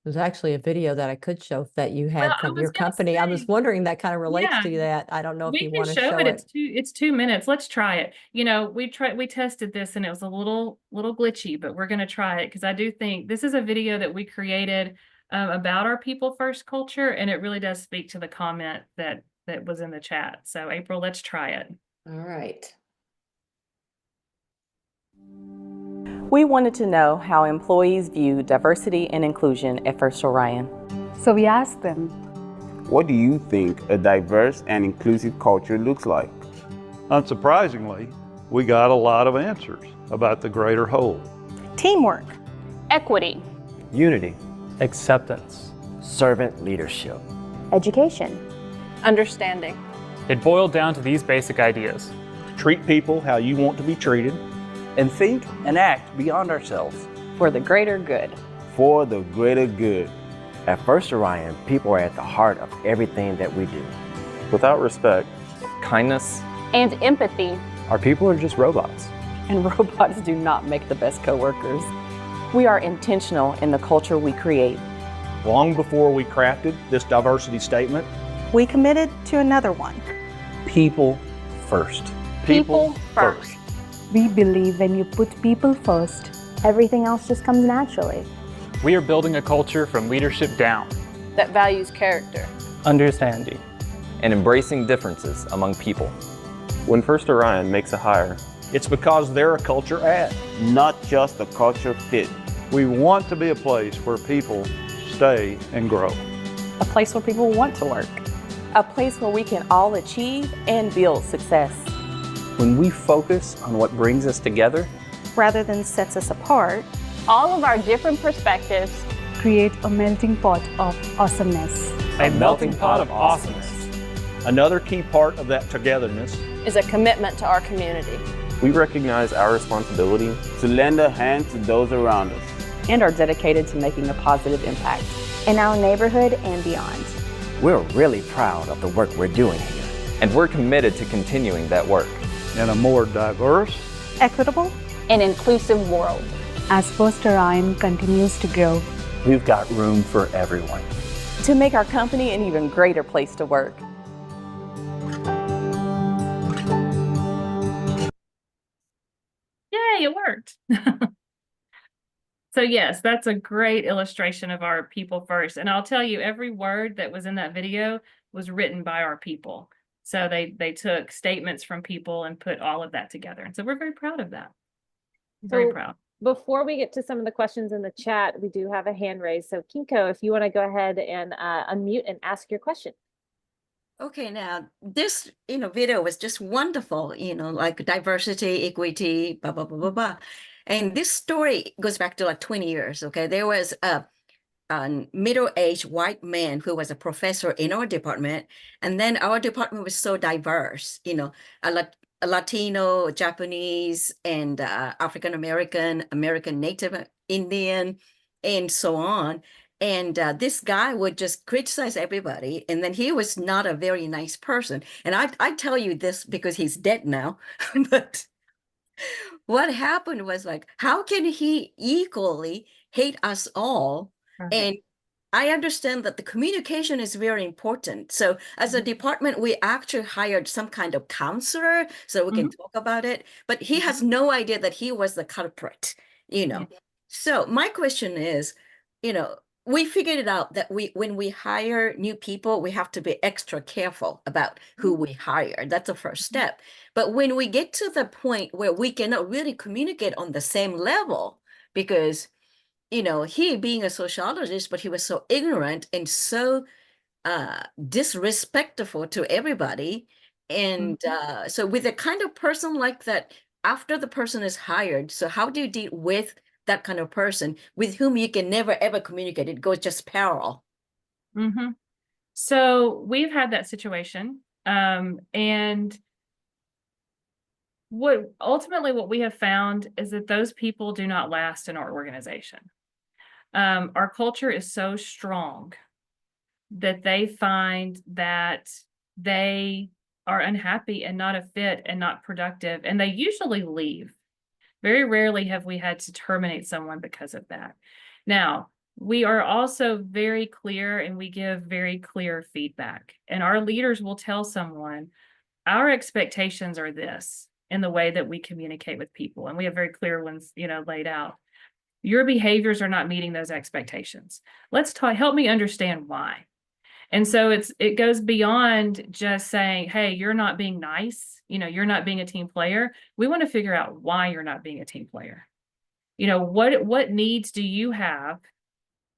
There's actually a video that I could show that you had Well, I from was your gonna company. I was say, wondering that kind of relates to yeah, that. I don't know if we you can want to show show it. it. It's 2 minutes. Let's try it. You know, we tested this and it was a little glitchy, but we're gonna try it because I do think this is a video that we created about our people first culture, and it really does speak to the comment that was in the chat. So April, let's try it. All right. We wanted to know how employees view diversity and inclusion at First Orion. So we asked them, what do you think a diverse and inclusive culture looks like? Unsurprisingly, we got a lot of answers about the greater whole. teamwork, Equity, unity, acceptance, servant leadership, education, understanding. It boiled down to these basic ideas. Treat people how you want to be treated, and think and act beyond ourselves. For the greater good. For the greater good. At First Orion, people are at the heart of everything that we do. without respect, kindness, and empathy. Our people are just robots. And robots do not make the best coworkers. We are intentional in the culture we create. Long before we crafted this diversity statement, we committed to another one. People first. People first. We believe when you put people first, everything else just comes naturally. We are building a culture from leadership down that values character, understanding, and embracing differences among people. When First Orion makes a hire, it's because they're a culture add, not just a culture fit. We want to be a place where people stay and grow. A place where people want to work. A place where we can all achieve and build success. When we focus on what brings us together, rather than sets us apart, all of our different perspectives create a melting pot of awesomeness. A melting pot of awesomeness. Another key part of that togetherness is a commitment to our community. We recognize our responsibility to lend a hand to those around us. And are dedicated to making a positive impact in our neighborhood and beyond. We're really proud of the work we're doing here. And we're committed to continuing that work. In a more diverse, equitable, and inclusive world. As First Orion continues to grow, we've got room for everyone. To make our company an even greater place to work. Yay, it worked. So yes, that's a great illustration of our people first. And I'll tell you, every word that was in that video was written by our people. So they took statements from people and put all of that together. And so we're very proud of that. Very proud. Before we get to some of the questions in the chat, we do have a hand raised. So Kinko, if you want to go ahead and unmute and ask your question. Okay, now this, video was just wonderful, like diversity, equity, blah, blah, blah, blah, blah. And this story goes back to like 20 years, okay? There was a middle-aged white man who was a professor in our department. And then our department was so diverse, a Latino, Japanese, and African-American, American Native Indian, and so on. And this guy would just criticize everybody. And then he was not a very nice person. And I tell you this because he's dead now. But what happened was like, how can he equally hate us all and I understand that the communication is very important. So as a department, we actually hired some kind of counselor so we can talk about it, but he has no idea that he was the culprit, you know. So my question is, you know, we figured it out that when we hire new people, we have to be extra careful about who we hire. That's the first step. But when we get to the point where we cannot really communicate on the same level, because, you know, he being a sociologist, but he was so ignorant and so disrespectful to everybody. And so with a kind of person like that, after the person is hired, so how do you deal with that kind of person with whom you can never ever communicate? It goes just parallel. So we've had that situation. And what we have found is that those people do not last in our organization. Our culture is so strong that they find that they are unhappy and not a fit and not productive, and they usually leave. Very rarely have we had to terminate someone because of that. Now, we are also very clear and we give very clear feedback, and our leaders will tell someone, our expectations are this in the way that we communicate with people. And we have very clear ones, you know, laid out. Your behaviors are not meeting those expectations. Help me understand why. And so it goes beyond just saying, hey, you're not being nice, you know, you're not being a team player. We want to figure out why you're not being a team player. You know, what needs do you have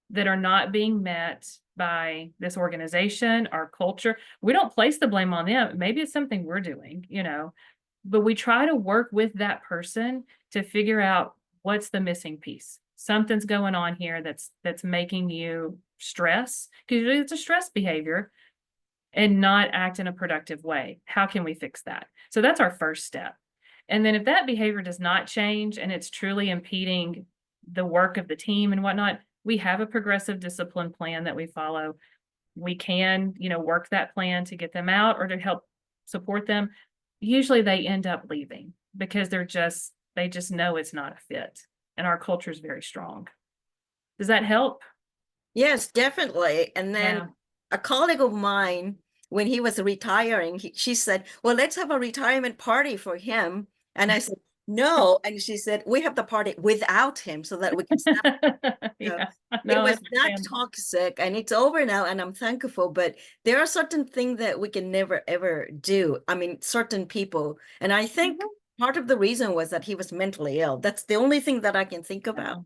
that are not being met by this organization, our culture? We don't place the blame on them. Maybe it's something we're doing, you know, but we try to work with that person to figure out what's the missing piece. Something's going on here that's making you stress, because it's a stress behavior, and not act in a productive way. How can we fix that? So that's our first step. And then if that behavior does not change and it's truly impeding the work of the team and whatnot, we have a progressive discipline plan that we follow. We can, you know, work that plan to get them out or to help support them. Usually they end up leaving because they just know it's not a fit, and our culture is very strong. Does that help? Yes, definitely. And then a colleague of mine, when he was retiring, she said, well, let's have a retirement party for him. And I said, no. And she said, we have the party without him so that we can stop. It was not toxic, and it's over now, and I'm thankful. But there are certain things that we can never, ever do. I mean, certain people. And I think part of the reason was that he was mentally ill. That's the only thing that I can think about.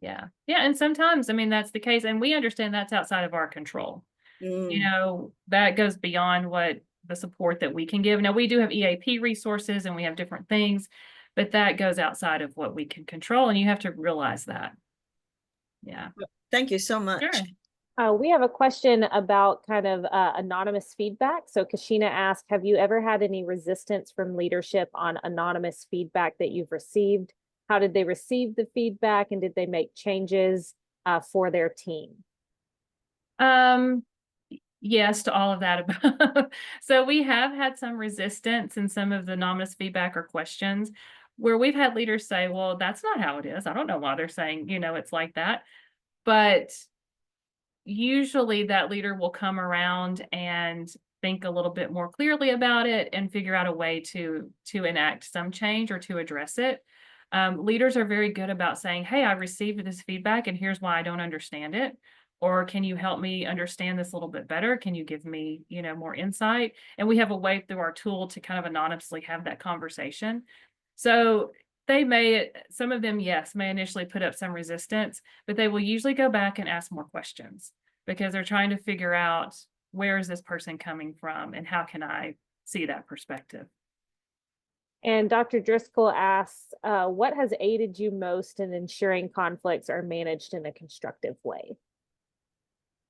Yeah. And sometimes, I mean, that's the case. And we understand that's outside of our control. You know, that goes beyond what the support that we can give. Now, we do have EAP resources and we have different things, but that goes outside of what we can control. And you have to realize that. Yeah. Thank you so much. Sure. We have a question about kind of anonymous feedback. So Kashina asked, have you ever had any resistance from leadership on anonymous feedback that you've received? How did they receive the feedback, and did they make changes for their team? Yes to all of that above. So we have had some resistance in some of the anonymous feedback or questions where we've had leaders say, well, that's not how it is. I don't know why they're saying, you know, it's like that. But usually that leader will come around and think a little bit more clearly about it and figure out a way to enact some change or to address it. Leaders are very good about saying, hey, I received this feedback and here's why I don't understand it. Or can you help me understand this a little bit better? Can you give me, you know, more insight? And we have a way through our tool to kind of anonymously have that conversation. So some of them, yes, may initially put up some resistance, but they will usually go back and ask more questions because they're trying to figure out, where is this person coming from and how can I see that perspective? And Dr. Driscoll asks, what has aided you most in ensuring conflicts are managed in a constructive way?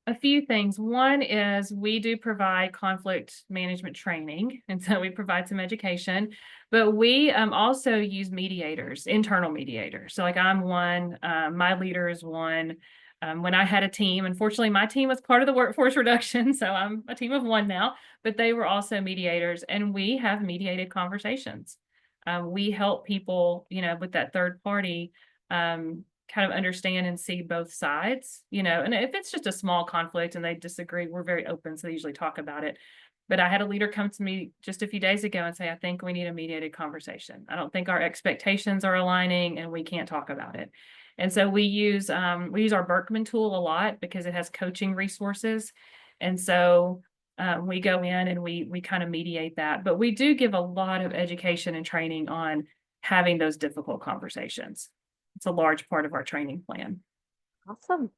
A few things. One is we do provide conflict management training, and so we provide some education, but we also use mediators, internal mediators. So like I'm one, my leader is one. When I had a team, unfortunately, my team was part of the workforce reduction, so I'm a team of one now, but they were also mediators, and we have mediated conversations. We help people, you know, with that third party kind of understand and see both sides, and if it's just a small conflict and they disagree, we're very open. So they usually talk about it. But I had a leader come to me just a few days ago and say, I think we need a mediated conversation. I don't think our expectations are aligning and we can't talk about it. And so we use our Berkman tool a lot because it has coaching resources. And so we go in and we kind of mediate that. But we do give a lot of education and training on having those difficult conversations. It's a large part of our training plan. Awesome.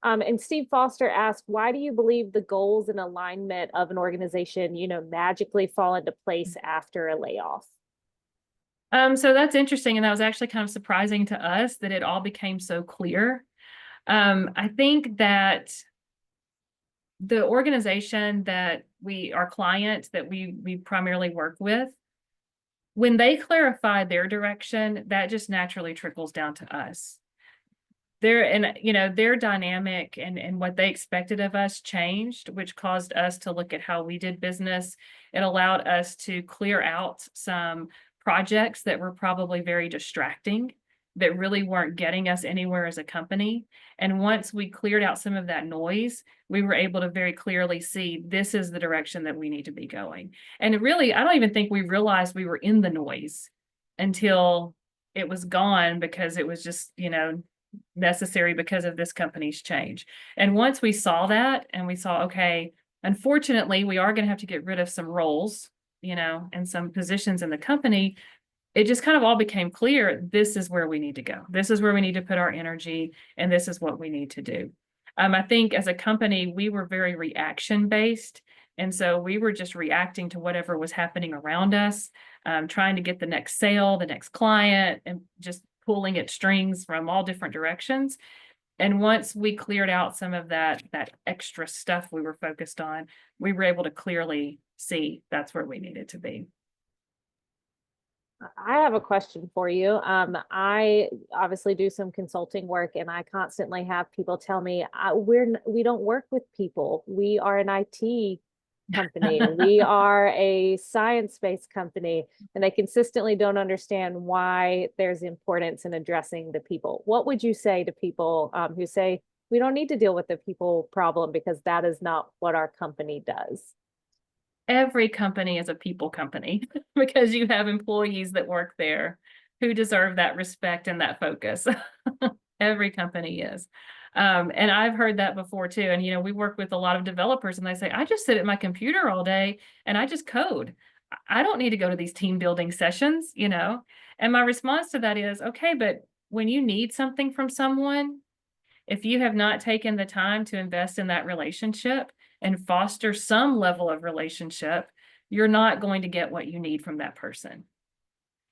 And Steve Foster asked, why do you believe the goals and alignment of an organization, magically fall into place after a layoff? So that's interesting. And that was actually kind of surprising to us that it all became so clear. I think that the organization that our client that we primarily work with, when they clarify their direction, that just naturally trickles down to us. Their dynamic and what they expected of us changed, which caused us to look at how we did business. It allowed us to clear out some projects that were probably very distracting, that really weren't getting us anywhere as a company. And once we cleared out some of that noise, we were able to very clearly see this is the direction that we need to be going. And really, I don't even think we realized we were in the noise until it was gone, because it was just, necessary because of this company's change. And once we saw that and we saw, okay, unfortunately, we are going to have to get rid of some roles, and some positions in the company, it just kind of all became clear, this is where we need to go. This is where we need to put our energy, and this is what we need to do. I think as a company, we were very reaction based. And so we were just reacting to whatever was happening around us, trying to get the next sale, the next client, and just pulling at strings from all different directions. And once we cleared out some of that extra stuff we were focused on, we were able to clearly see that's where we needed to be. I have a question for you. I obviously do some consulting work, and I constantly have people tell me, we don't work with people. We are an IT company. We are a science-based company, and they consistently don't understand why there's importance in addressing the people. What would you say to people who say, we don't need to deal with the people problem because that is not what our company does? Every company is a people company because you have employees that work there who deserve that respect and that focus. Every company is. And I've heard that before too. And, we work with a lot of developers and they say, I just sit at my computer all day and I just code. I don't need to go to these team building sessions, And my response to that is, okay, but when you need something from someone, if you have not taken the time to invest in that relationship and foster some level of relationship, you're not going to get what you need from that person.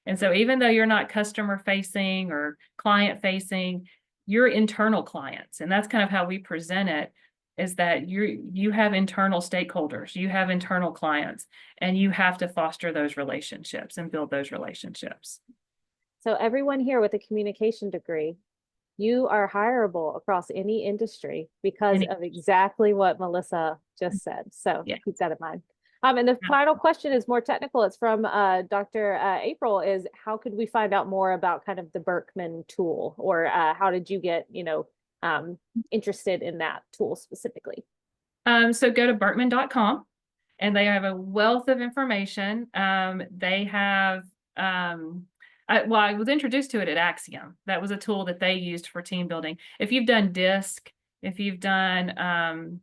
And so even though you're not customer facing or client facing, you're internal clients. And that's kind of how we present it, is that you have internal stakeholders, you have internal clients, and you have to foster those relationships and build those relationships. So everyone here with a communication degree, you are hireable across any industry because of exactly what Melissa just said. So keep that in mind. And the final question is more technical. It's from Dr. April, is how could we find out more about kind of the Berkman tool, or how did you get, interested in that tool specifically? So go to Berkman.com and they have a wealth of information. They have, I was introduced to it at Acxiom. That was a tool that they used for team building. If you've done DISC, if you've done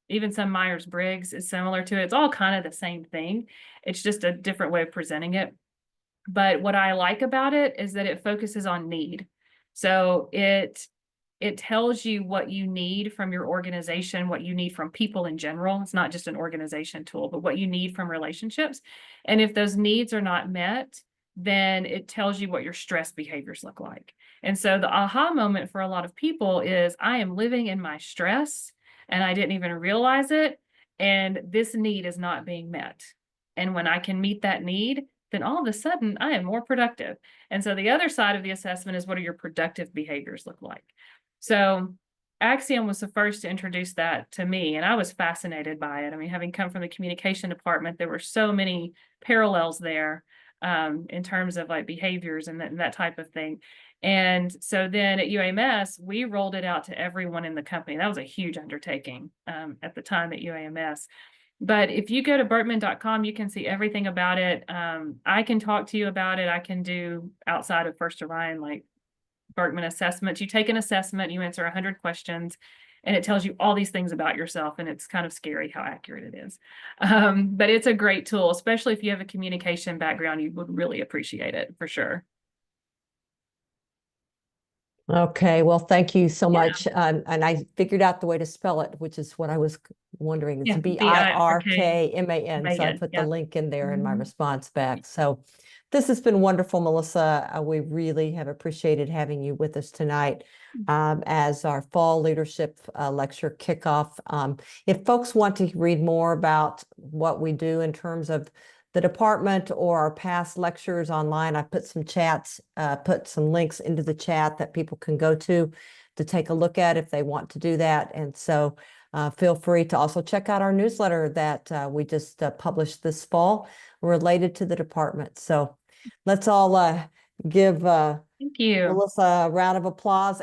even some Myers-Briggs is similar to it. It's all kind of the same thing. It's just a different way of presenting it. But what I like about it is that it focuses on need. So it tells you what you need from your organization, what you need from people in general. It's not just an organization tool, but what you need from relationships. And if those needs are not met, then it tells you what your stress behaviors look like. And so the aha moment for a lot of people is, I am living in my stress and I didn't even realize it. And this need is not being met. And when I can meet that need, then all of a sudden I am more productive. And so the other side of the assessment is, what do your productive behaviors look like? So Acxiom was the first to introduce that to me, and I was fascinated by it. I mean, having come from the communication department, there were so many parallels there in terms of like behaviors and that type of thing. And so then at UAMS, we rolled it out to everyone in the company. That was a huge undertaking at the time at UAMS. But if you go to Berkman.com, you can see everything about it. I can talk to you about it. I can do outside of First Orion, like Berkman assessments. You take an assessment, you answer 100 questions, and it tells you all these things about yourself. And it's kind of scary how accurate it is. But it's a great tool, especially if you have a communication background, you would really appreciate it for sure. Okay, well, thank you so much. And I figured out the way to spell it, which is what I was wondering. It's Yeah, Birkman. So I put the link in there in my response back. So this has been wonderful, Melissa. We really have appreciated having you with us tonight as our fall leadership lecture kickoff. If folks want to read more about what we do in terms of the department or our past lectures online, I put some put some links into the chat that people can go to take a look at if they want to do that. And so feel free to also check out our newsletter that we just published this fall related to the department. So let's all give Thank you. Melissa a round of applause.